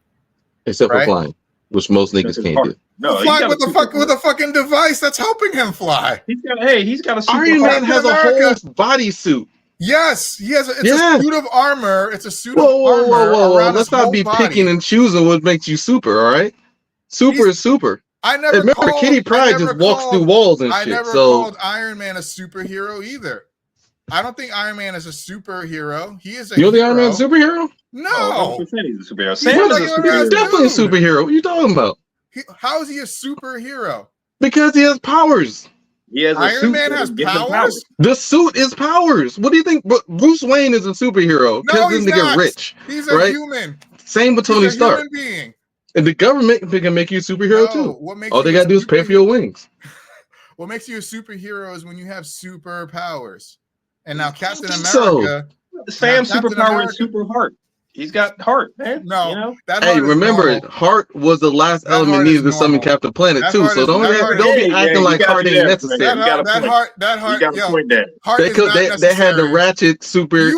Except for flying, which most niggas can't do. No, flying with a fucking device that's helping him fly. He's got a super Iron Man has a whole bodysuit. Yes, he has. It's a suit of armor. It's a suit of armor. Whoa. Let's not be picking and choosing what makes you super, all right? Super is super. Remember, Kitty Pryde just walks through walls and shit. I never called Iron Man a superhero either. I don't think Iron Man is a superhero. He is a You don't think Iron Man's a superhero? No. He's a superhero. Sam is a superhero. He's definitely a superhero. What are you talking about? How is he a superhero? Because he has powers. Iron Man has powers? The suit is powers. What do you think? Bruce Wayne is a superhero because this nigga rich. He's a human. Same with Tony Stark. Being. And the government can make you a superhero too. All they gotta do is pay for your wings. What makes you a superhero is when you have superpowers. And now Captain America. Sam's superpower is super heart. He's got heart, man. No, you know? Hey, remember, heart was the last element needed to summon Captain Planet too. So don't be acting like heart ain't necessary. That heart. They had the ratchet super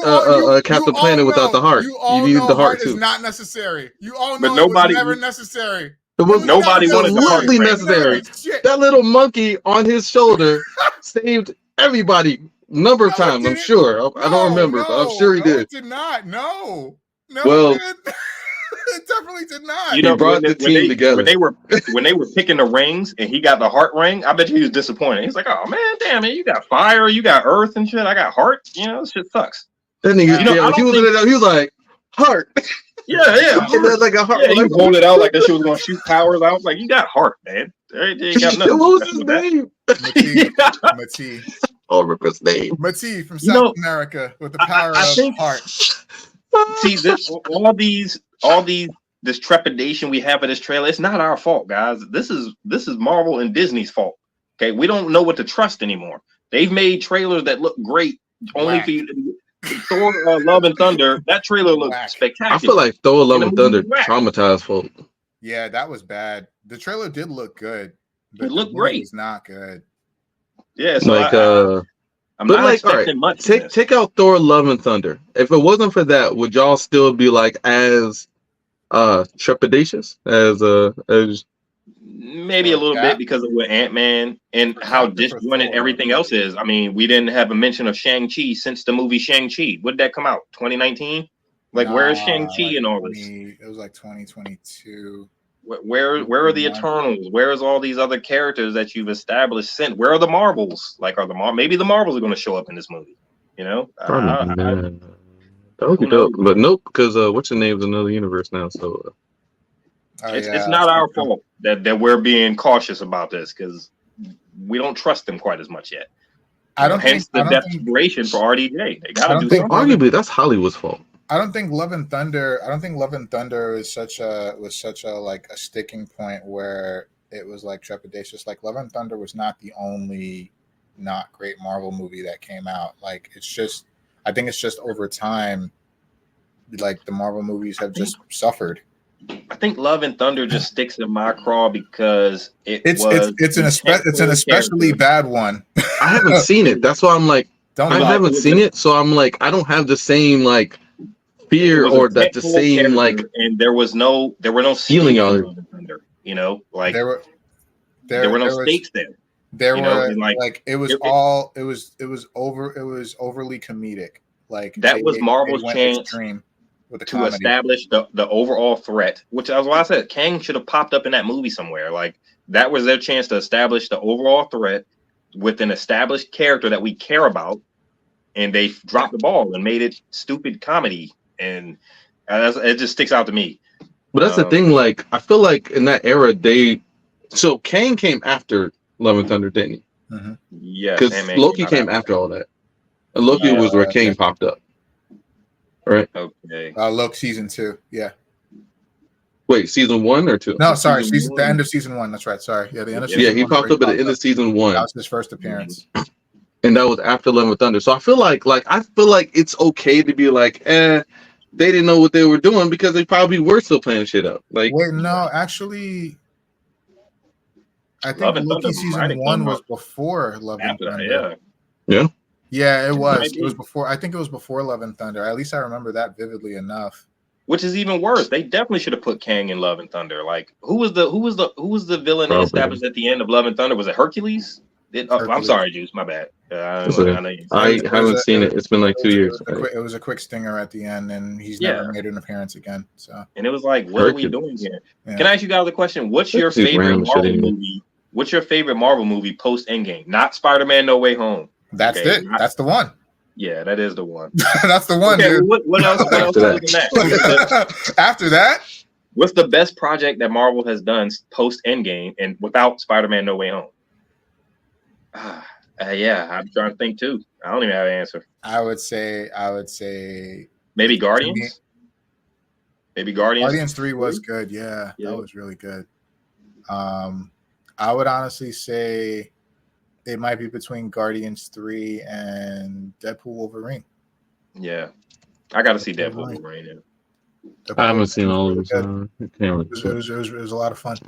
Captain Planet without the heart. You needed the heart too. Is not necessary. You all know it was never necessary. It was nobody wanted the heart. Necessary. That little monkey on his shoulder saved everybody a number of times. I'm sure. I don't remember, but I'm sure he did. It did not. No, well, it definitely did not. You know, brought the team together when they were picking the rings, and he got the heart ring. I bet you he was disappointed. He's like, "Oh man, damn it! You got fire, you got earth and shit. I got heart. You know, this shit sucks." That nigga, he was like, heart. Yeah. Like a heart. Yeah, you pulled it out like that shit was gonna shoot powers out. Like, you got heart, man. You got nothing. What was his name? Mati. I'll remember his name. Mati from South America with the power of heart. See, this trepidation we have in this trailer, it's not our fault, guys. This is Marvel and Disney's fault. Okay, we don't know what to trust anymore. They've made trailers that look great only for you to Thor Love and Thunder. That trailer looked spectacular. I feel like Thor Love and Thunder traumatized folk. Yeah, that was bad. The trailer did look good. It looked great. It's not good. Yeah, so I'm not expecting much. Take out Thor Love and Thunder. If it wasn't for that, would y'all still be like as trepidatious as maybe a little bit because of what Ant-Man and how disjointed everything else is. I mean, we didn't have a mention of Shang-Chi since the movie Shang-Chi. When did that come out? 2019? Like, where is Shang-Chi and all this? It was like 2022. Where are the Eternals? Where is all these other characters that you've established since? Where are the Marvels? Like, maybe the Marvels are going to show up in this movie? You know? That would be dope. But nope, because what's your name's another universe now, so it's not our fault that we're being cautious about this because we don't trust them quite as much yet. Hence the desperation for RDJ. They got to do something. Arguably, that's Hollywood's fault. I don't think Love and Thunder was such a like a sticking point where it was like trepidatious. Like, Love and Thunder was not the only not great Marvel movie that came out. Like it's just, I think it's just over time, like the Marvel movies have just suffered. I think Love and Thunder just sticks in my craw because it's an especially bad one. I haven't seen it. That's why I'm like, I haven't seen it, so I'm like, I don't have the same like fear or that the same like. And there were no feeling on it. Thunder, you know, like there were no stakes there. There were like it was overly comedic. Like that was Marvel's chance to establish the overall threat, which is why I said Kang should have popped up in that movie somewhere. Like that was their chance to establish the overall threat with an established character that we care about, and they dropped the ball and made it stupid comedy, and it just sticks out to me. But that's the thing. Like I feel like in that era, so Kang came after Love and Thunder, didn't he? Mm-hmm. Yeah, because Loki came after all that. And Loki was where Kang popped up, right? Okay. Loki season 2, yeah. Wait, season 1 or 2? No, sorry, the end of season 1. That's right. Sorry, yeah, the end of season 1. Yeah, he popped up at the end of season 1. That was his first appearance, and that was after Love and Thunder. So I feel like it's okay to be like, they didn't know what they were doing because they probably were still playing shit up. Like, wait, no, actually. I think Loki season 1 was before Love and Thunder. Yeah, it was. It was before. I think it was before Love and Thunder. At least I remember that vividly enough. Which is even worse. They definitely should have put Kang in Love and Thunder. Like, who was the villain they established at the end of Love and Thunder? Was it Hercules? I'm sorry, Juice. My bad. I haven't seen it. It's been like 2 years. It was a quick stinger at the end, and he's never made an appearance again. So, and it was like, what are we doing here? Yeah. Can I ask you guys a question? What's your favorite Marvel movie? What's your favorite Marvel movie post Endgame? Not Spider-Man: No Way Home. That's it. That's the one. Yeah, that is the one. That's the one, dude. What else? After that, what's the best project that Marvel has done post Endgame and without Spider-Man: No Way Home? Yeah, I'm trying to think too. I don't even have an answer. I would say maybe Guardians. Maybe Guardians. Guardians 3 was good. Yeah, that was really good. I would honestly say it might be between Guardians 3 and Deadpool Wolverine. Yeah, I got to see Deadpool Wolverine. I haven't seen all of them. It was a lot of fun.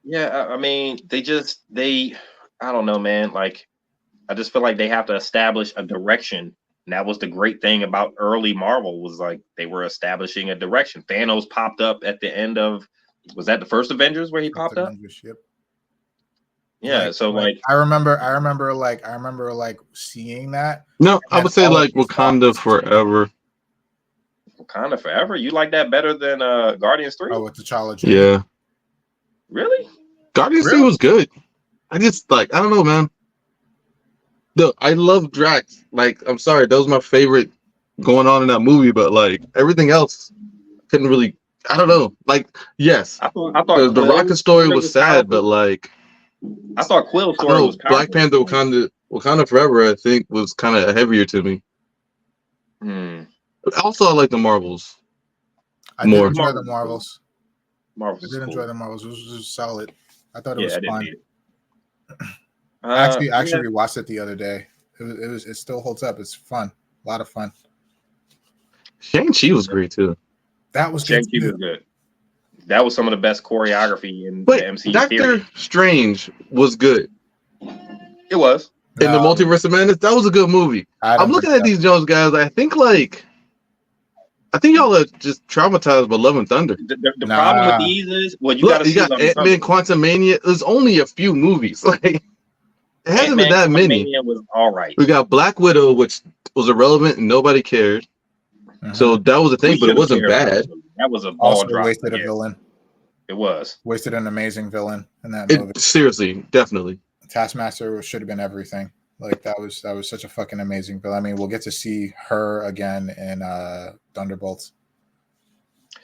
Yeah, I mean, I don't know, man. Like, I just feel like they have to establish a direction. And that was the great thing about early Marvel was like they were establishing a direction. Thanos popped up at the end of, was that the first Avengers where he popped up? Yep. Yeah, so I remember seeing that. No, I would say like Wakanda Forever. Wakanda Forever? You like that better than Guardians 3? Oh, with T'Challa. Yeah. Really? Guardians 3 was good. I just I don't know, man. Look, I love Drax. Like, I'm sorry, that was my favorite going on in that movie, but like everything else couldn't really, I don't know. Like, yes. I thought the Rocket story was sad, but like I thought Quill's story was powerful. Black Panther Wakanda Forever, I think, was kind of heavier to me. But also, I like the Marvels. I did enjoy the Marvels. I did enjoy the Marvels. It was just solid. I thought it was fun. I actually rewatched it the other day. It still holds up. It's fun. A lot of fun. Shang-Chi was great too. That was Shang-Chi was good. That was some of the best choreography in the MCU. Doctor Strange was good. It was. In the Multiverse of Madness, that was a good movie. I'm looking at these Jones guys. I think y'all are just traumatized by Love and Thunder. The problem with these is, you got Ant-Man, Quantumania. There's only a few movies. Like, it hasn't been that many. Was all right. We got Black Widow, which was irrelevant and nobody cared. So that was a thing, but it wasn't bad. That was a ball drop. Wasted a villain. It was wasted an amazing villain in that movie. Seriously, definitely. Taskmaster should have been everything. Like that was such a fucking amazing villain. I mean, we'll get to see her again in Thunderbolts.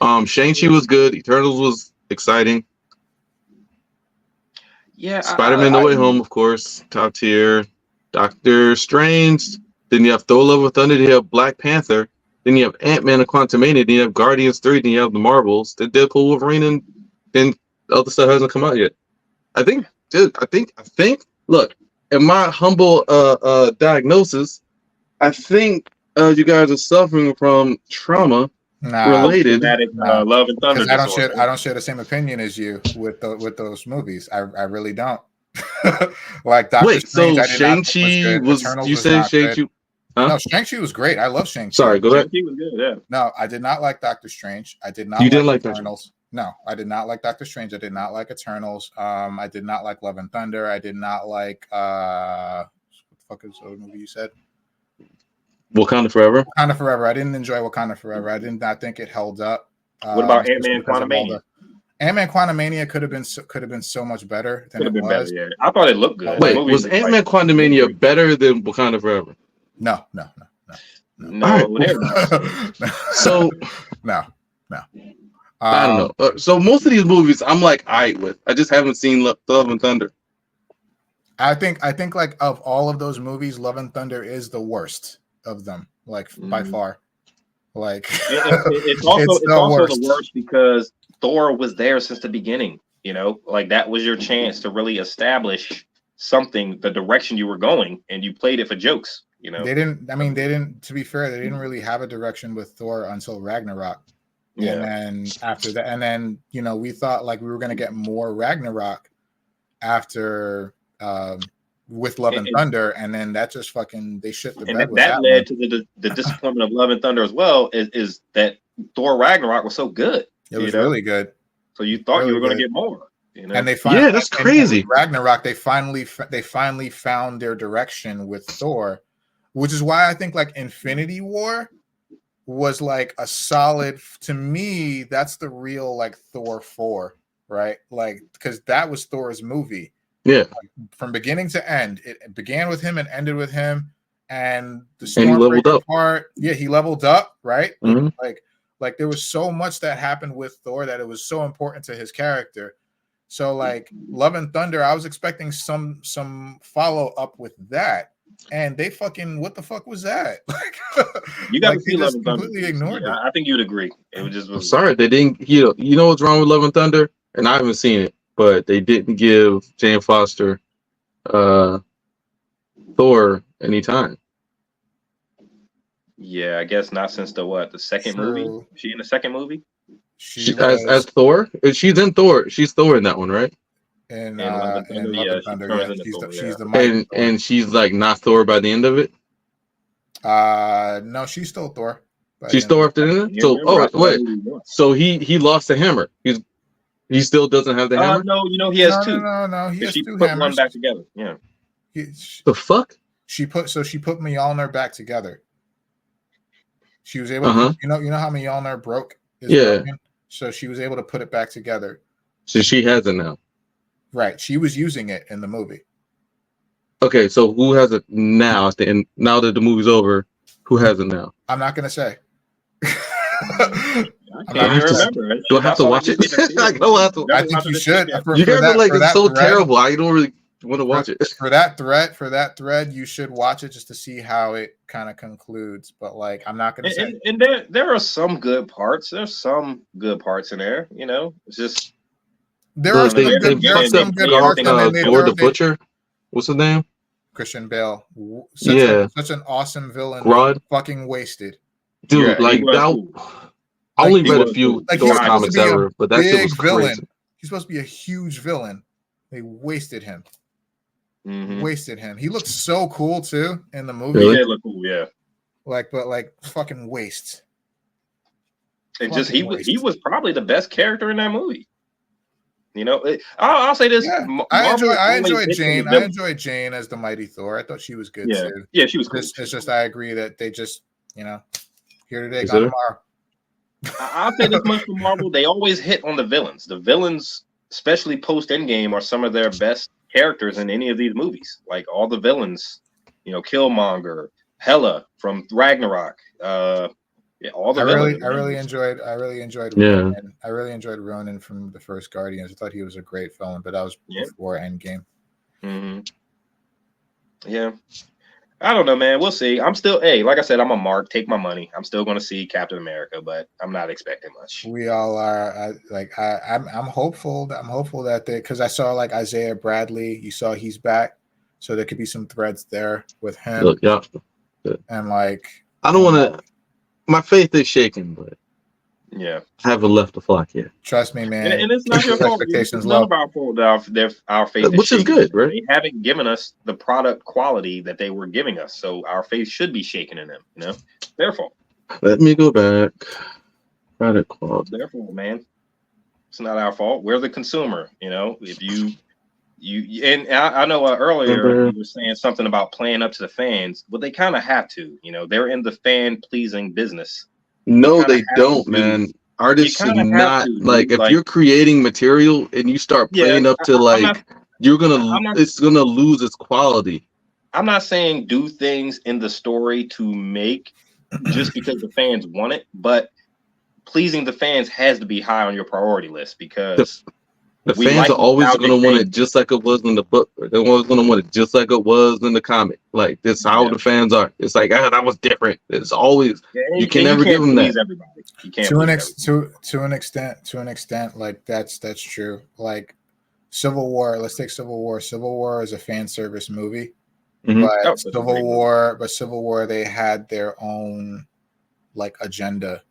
Shang-Chi was good. Eternals was exciting. Yeah. Spider-Man: No Way Home, of course, top tier. Doctor Strange. Then you have Thor: Love and Thunder. Then you have Black Panther. Then you have Ant-Man and Quantumania. Then you have Guardians 3. Then you have the Marvels. Then Deadpool, Wolverine, and then other stuff hasn't come out yet. I think. Look, in my humble diagnosis, I think you guys are suffering from trauma related. Love and Thunder because I disorder. don't share the same opinion as you with those movies. I really don't. Like Doctor Wait, Strange, so I did not think was Shang-Chi good. was Eternals you was said not Shang-Chi? good. Huh? No, Shang-Chi was great. I love Shang-Chi. Sorry, go ahead. Shang-Chi was good, yeah. No, I did not like Doctor Strange. I did not You didn't like Eternals. No, I did not like Doctor Strange. I did not like Eternals. I did not like Love and Thunder. I did not like what the fuck is the movie you said? Wakanda Forever. Wakanda Forever. I didn't enjoy Wakanda Forever. I did not think it held up. What about just Ant-Man because of all Quantumania? Ant-Man Quantumania could have been so much better than Could have it been was. better, yeah. I thought it looked good. Wait, The movie was Ant-Man like, Quantumania better than Wakanda Forever? No. no, So No. I don't know. So most of these movies, I'm like, with. I just haven't seen Love and Thunder. I think like of all of those movies, Love and Thunder is the worst of them, like by far. Like it's also the worst because Thor was there since the beginning. You know, like that was your chance to really establish something, the direction you were going, and you played it for jokes. You know, they didn't. I mean, they didn't. To be fair, they didn't really have a direction with Thor until Ragnarok. Yeah. And then after that, and then we thought like we were gonna get more Ragnarok after with Love and Thunder, and then that just fucking they shit the bed. And with that led to the disappointment of Love and Thunder as well. Is that Thor Ragnarok was so good? It was really good. So you thought you were going to get more. You know? And they finally, yeah, that's crazy. Ragnarok, they finally found their direction with Thor, which is why I think like Infinity War was like a solid, to me, that's the real like Thor 4, right? Like, because that was Thor's movie. Yeah. Like, from beginning to end. It began with him and ended with him. And the Stormbreaker part, yeah, he leveled up, right? Mm-hmm. Like there was so much that happened with Thor that it was so important to his character. So like Love and Thunder, I was expecting some follow up with that. And they fucking, what the fuck was that? Like, you got to like, see Love and Thunder. Completely ignored it. I think you'd agree. It was just. I'm sorry, they didn't. You know what's wrong with Love and Thunder, and I haven't seen it, but they didn't give Jane Foster, Thor any time. Yeah, I guess not since the second movie. She in the second movie? As Thor? She's in Thor. She's Thor in that one, right? And Love and Thunder, yeah. She's the Thor. And she's like not Thor by the end of it? No, she's still Thor. She's Thor after the end? So wait. So he lost the hammer. He still doesn't have the hammer? No, he has two. No, he has she two put hammers. one back together. Yeah. The fuck? She put Mjolnir back together. She was able to, you know how Mjolnir broke? Broken? So she was able to put it back together. So she has it now. Right. She was using it in the movie. Okay, so who has it now at the end? Now that the movie's over, who has it now? I'm not gonna say. I can't remember. Do I have to watch it? I think you should. You guys are like, it's so terrible. I don't really want to watch it. For that thread, you should watch it just to see how it kind of concludes. But like, I'm not gonna say. And there are some good parts. There's some good parts in there. You know, it's just there are some good parts. Thor the Butcher. What's his name? Christian Bale. Such an awesome villain. Grodd. Fucking wasted. Dude, like that. I only read a few Thor comics ever, but that shit was crazy. He's supposed to be a huge villain. They wasted him. Mm-hmm. Wasted him. He looked so cool too in the movie. He did look cool, yeah. But fucking waste. It just he was probably the best character in that movie. You know, I'll say this. Yeah. I enjoyed Jane. I enjoyed Jane as the Mighty Thor. I thought she was good too. Yeah, she was cool. It's just I agree that they just here today, gone tomorrow. I'll say this much for Marvel: they always hit on the villains. The villains, especially post Endgame, are some of their best characters in any of these movies. Like all the villains, Killmonger, Hela from Ragnarok. All the villains. I really enjoyed. Ronan. I really enjoyed Ronan from the first Guardians. I thought he was a great villain, but that was before Endgame. Mm-hmm. Yeah. I don't know, man. We'll see. I'm still, like I said, I'm a mark. Take my money. I'm still going to see Captain America, but I'm not expecting much. We all are. I'm hopeful. I'm hopeful that because I saw like Isaiah Bradley. You saw he's back. So there could be some threads there with him. Look, yeah. And like, I don't want to. My faith is shaking, but yeah, I haven't left the flock yet. Trust me, man. and it's not your fault. It's none of our fault. Our faith, which is good, right? They haven't given us the product quality that they were giving us, so our faith should be shaken in them. You know, their fault. Let me go back. Product quality. Their fault, man. It's not our fault. We're the consumer. You know, if you and I know earlier you were saying something about playing up to the fans, but they kind of have to. You know, they're in the fan pleasing business. No, they don't, man. Artists should not like if you're creating material and you start playing up to it's gonna lose its quality. I'm not saying do things in the story to make just because the fans want it, but pleasing the fans has to be high on your priority list because the fans are always going to want it just like it was in the book. They're always going to want it just like it was in the comic. Like this, how the fans are. It's like that was different. It's always you can never give them that. Everybody. You can't to an extent, like that's true. Like Civil War. Let's take Civil War. Civil War is a fan service movie, but Civil War, they had their own like agenda,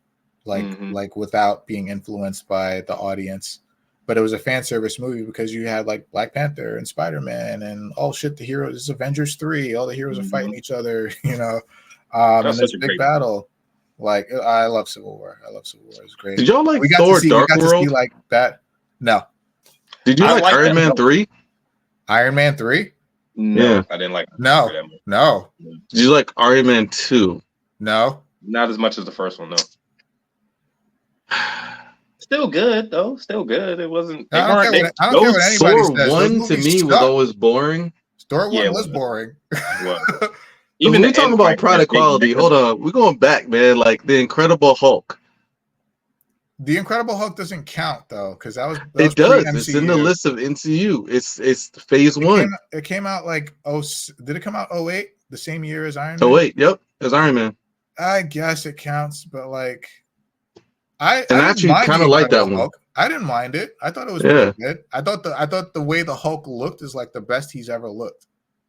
like without being influenced by the audience. But it was a fan service movie because you had like Black Panther and Spider-Man and the heroes. This is Avengers 3. All the heroes are fighting each other, you know. And there's a big battle. Like I love Civil War. It's great. Did y'all like Thor Dark World? Like that? No. Did you like Iron Man 3? Iron Man 3? No, yeah. I didn't like it. No. Did you like Iron Man 2? No. Not as much as the first one, no. Still good though. Still good. It wasn't. I don't care what anybody says. Thor 1 to me was always boring. Thor 1 was boring. Even we talking about product quality. Hold on, we're going back, man. Like the Incredible Hulk. The Incredible Hulk doesn't count though, because that was it does. It's in the list of MCU. It's phase 1. It came out like did it come out 08? The same year as Iron Man? 08, yep, as Iron Man. I guess it counts, but like. I actually kind of like that one. Hulk. I didn't mind it. I thought it was pretty good. I thought the way the Hulk looked is like the best he's ever looked.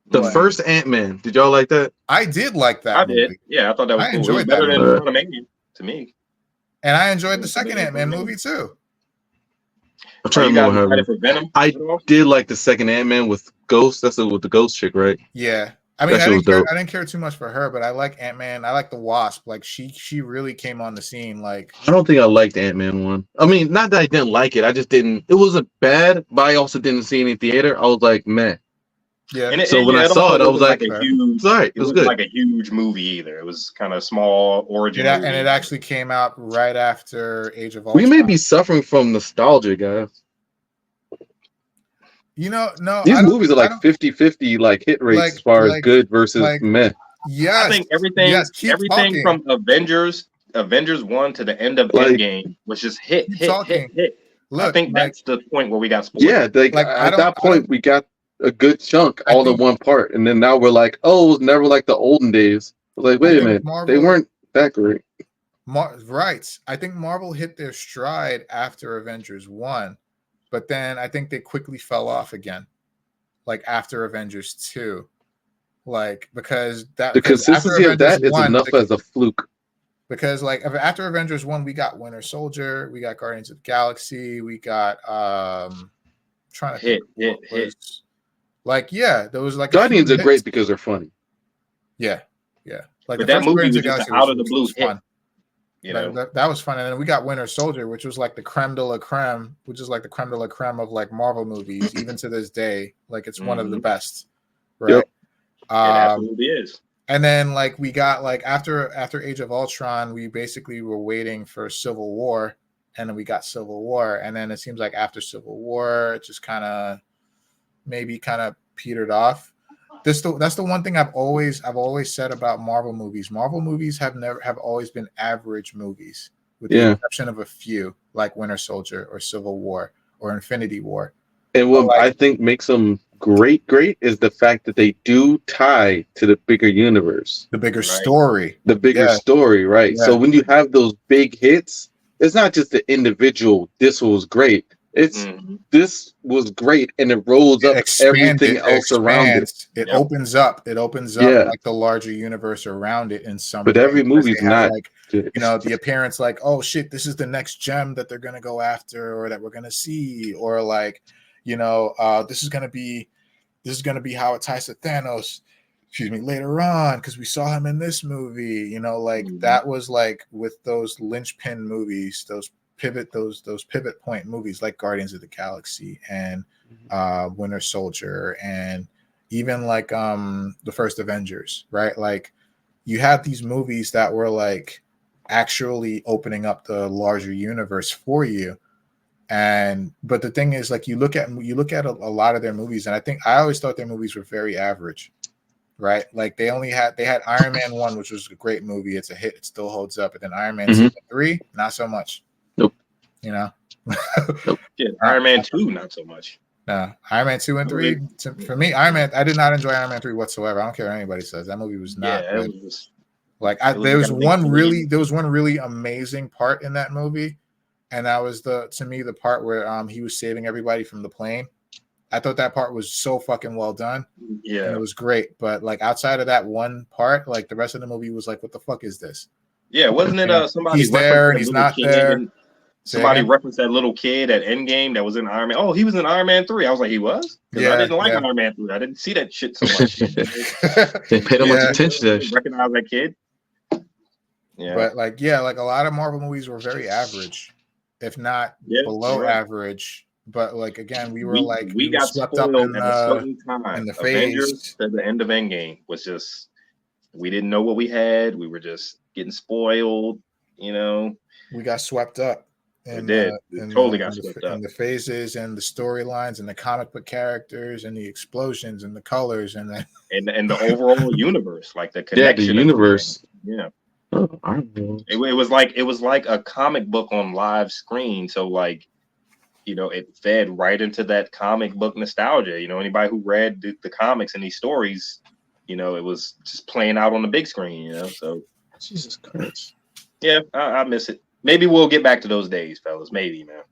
The first Ant-Man. Did y'all like that? I did like that. I did. Yeah, I thought that was cool. Enjoyed better than Ant-Man to me. And I enjoyed the second Ant-Man movie too. I'm trying to remember for Venom. I did like the second Ant-Man with Ghost. That's with the Ghost chick, right? Yeah. I mean, I didn't care too much for her, but I like Ant-Man. I like the Wasp. Like she really came on the scene. Like I don't think I liked Ant-Man 1. I mean, not that I didn't like it. I just didn't. It wasn't bad, but I also didn't see any theater. I was like, man. Yeah. So when I saw it, I was like, it was good. Like a huge movie either. It was kind of small origin. And it actually came out right after Age of Ultron. We may be suffering from nostalgia, guys. You know, no. These movies are like 50-50 like hit rates as far as good versus meh. Yes. I think everything from Avengers 1 to the end of Endgame was just hit. Look, I think that's the point where we got spoiled. Yeah, at that point we got a good chunk all in one part, and then now we're like, oh, it was never like the olden days. I was like, wait a minute, they weren't that great. Right. I think Marvel hit their stride after Avengers 1. But then I think they quickly fell off again, like after Avengers 2, like because the consistency of that is enough as a fluke. Because like after Avengers 1, we got Winter Soldier, we got Guardians of the Galaxy, we got trying to hit. Like there was like Guardians are great because they're funny. Yeah. Like that movie was just out of the blue hit. You know, that was fun, and then we got Winter Soldier, which was like the creme de la creme, of like Marvel movies, even to this day. Like it's one of the best, right? Yep. It absolutely is. And then like we got like after Age of Ultron, we basically were waiting for Civil War, and then we got Civil War, and then it seems like after Civil War, it just kind of petered off. That's the one thing I've always said about Marvel movies. Marvel movies have always been average movies, with the exception of a few, like Winter Soldier or Civil War or Infinity War. And what I think makes them great is the fact that they do tie to the bigger universe, the bigger story, right? Yeah. So when you have those big hits, it's not just the individual. This was great. It's this was great, and it rolls up everything else around it. It opens up. It opens up like the larger universe around it in some. But every movie's not like the appearance, like, oh shit, this is the next gem that they're gonna go after, or that we're gonna see, or like, this is gonna be how it ties to Thanos. Excuse me, later on, because we saw him in this movie. That was like with those linchpin movies, those pivot point movies like Guardians of the Galaxy and Winter Soldier, and even like the first Avengers, right? Like you had these movies that were like actually opening up the larger universe for you. But the thing is, like, you look at a lot of their movies, and I always thought their movies were very average, right? Like they had Iron Man 1, which was a great movie. It's a hit. It still holds up. But then Iron Man 2 and 3, not so much. Nope. Yeah, Iron Man 2, not so much. No, Iron Man 2 and 3. For me, Iron Man, I did not enjoy Iron Man 3 whatsoever. I don't care what anybody says. That movie was not good. There was one really amazing part in that movie, and that was to me the part where he was saving everybody from the plane. I thought that part was so fucking well done. Yeah, and it was great. But like outside of that one part, like the rest of the movie was like, what the fuck is this? Yeah, wasn't it somebody? He's there and he's not there. Somebody referenced that little kid at Endgame that was in Iron Man. Oh, he was in Iron Man 3. I was like, he was? Because I didn't like Iron Man 3. I didn't see that shit so much. They paid him much attention to that. Recognize that kid. Yeah. But like a lot of Marvel movies were very average, if not below average. But like again, we got swept up in the Avengers at the end of Endgame was just, we didn't know what we had. We were just getting spoiled, We got swept up. And totally got swept up. And the phases and the storylines and the comic book characters and the explosions and the colors and the overall universe, like the connection. Yeah, the universe. Yeah. It was like a comic book on live screen. So like, it fed right into that comic book nostalgia. Anybody who read the comics and these stories, it was just playing out on the big screen. So Jesus Christ. Yeah, I miss it. Maybe we'll get back to those days, fellas. Maybe, man.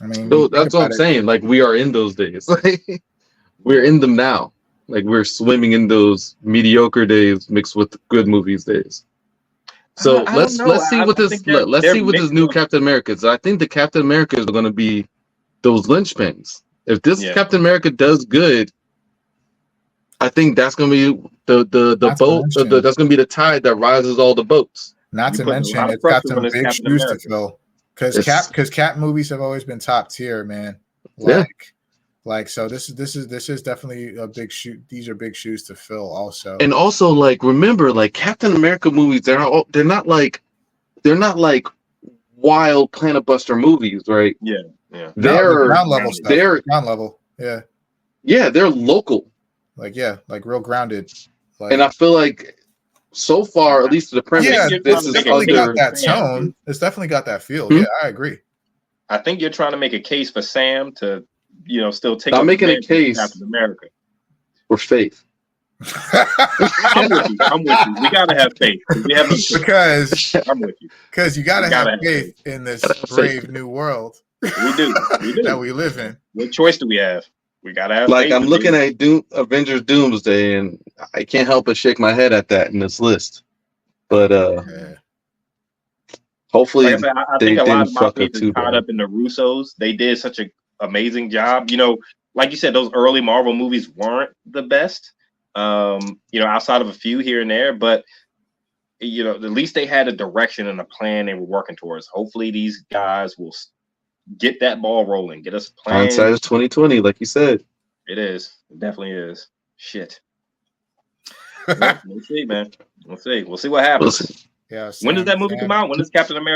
I mean, that's what I'm saying. Like, we are in those days. We're in them now. Like, we're swimming in those mediocre days mixed with good movies days. So let's see what this new Captain America is. I think the Captain Americas are going to be those linchpins. If this Captain America does good, I think that's going to be the boat. That's going to be the tide that rises all the boats. Not to mention, it's got some big shoes to fill. Because Cap movies have always been top tier, man. So this is definitely a big shoe. These are big shoes to fill, also. And also, like, remember, like Captain America movies, they're not like wild Planet Buster movies, right? Yeah. They're ground level stuff. They're ground level. Yeah. Yeah, they're local. Like real grounded. And I feel like, so far, at least to the premise, this is definitely got that tone. It's definitely got that feel. Yeah, I agree. I think you're trying to make a case for Sam to, still take. I'm making a case Captain America for faith. I'm with you. We gotta have faith. Because I'm with you. Because you gotta have faith in this brave new world. We do. That we live in. What choice do we have? We gotta have. Like, I'm looking at Avengers Doomsday, and I can't help but shake my head at that in this list. But hopefully, I think a lot of my faith is caught up in the Russos. They did such an amazing job. Like you said, those early Marvel movies weren't the best. Outside of a few here and there, but at least they had a direction and a plan they were working towards. Hopefully, these guys will get that ball rolling, get us playing. Hindsight is 2020, like you said. It is. It definitely is. Shit. We'll see, man. We'll see. We'll see what happens. Yeah. When does that movie come out? When does Captain America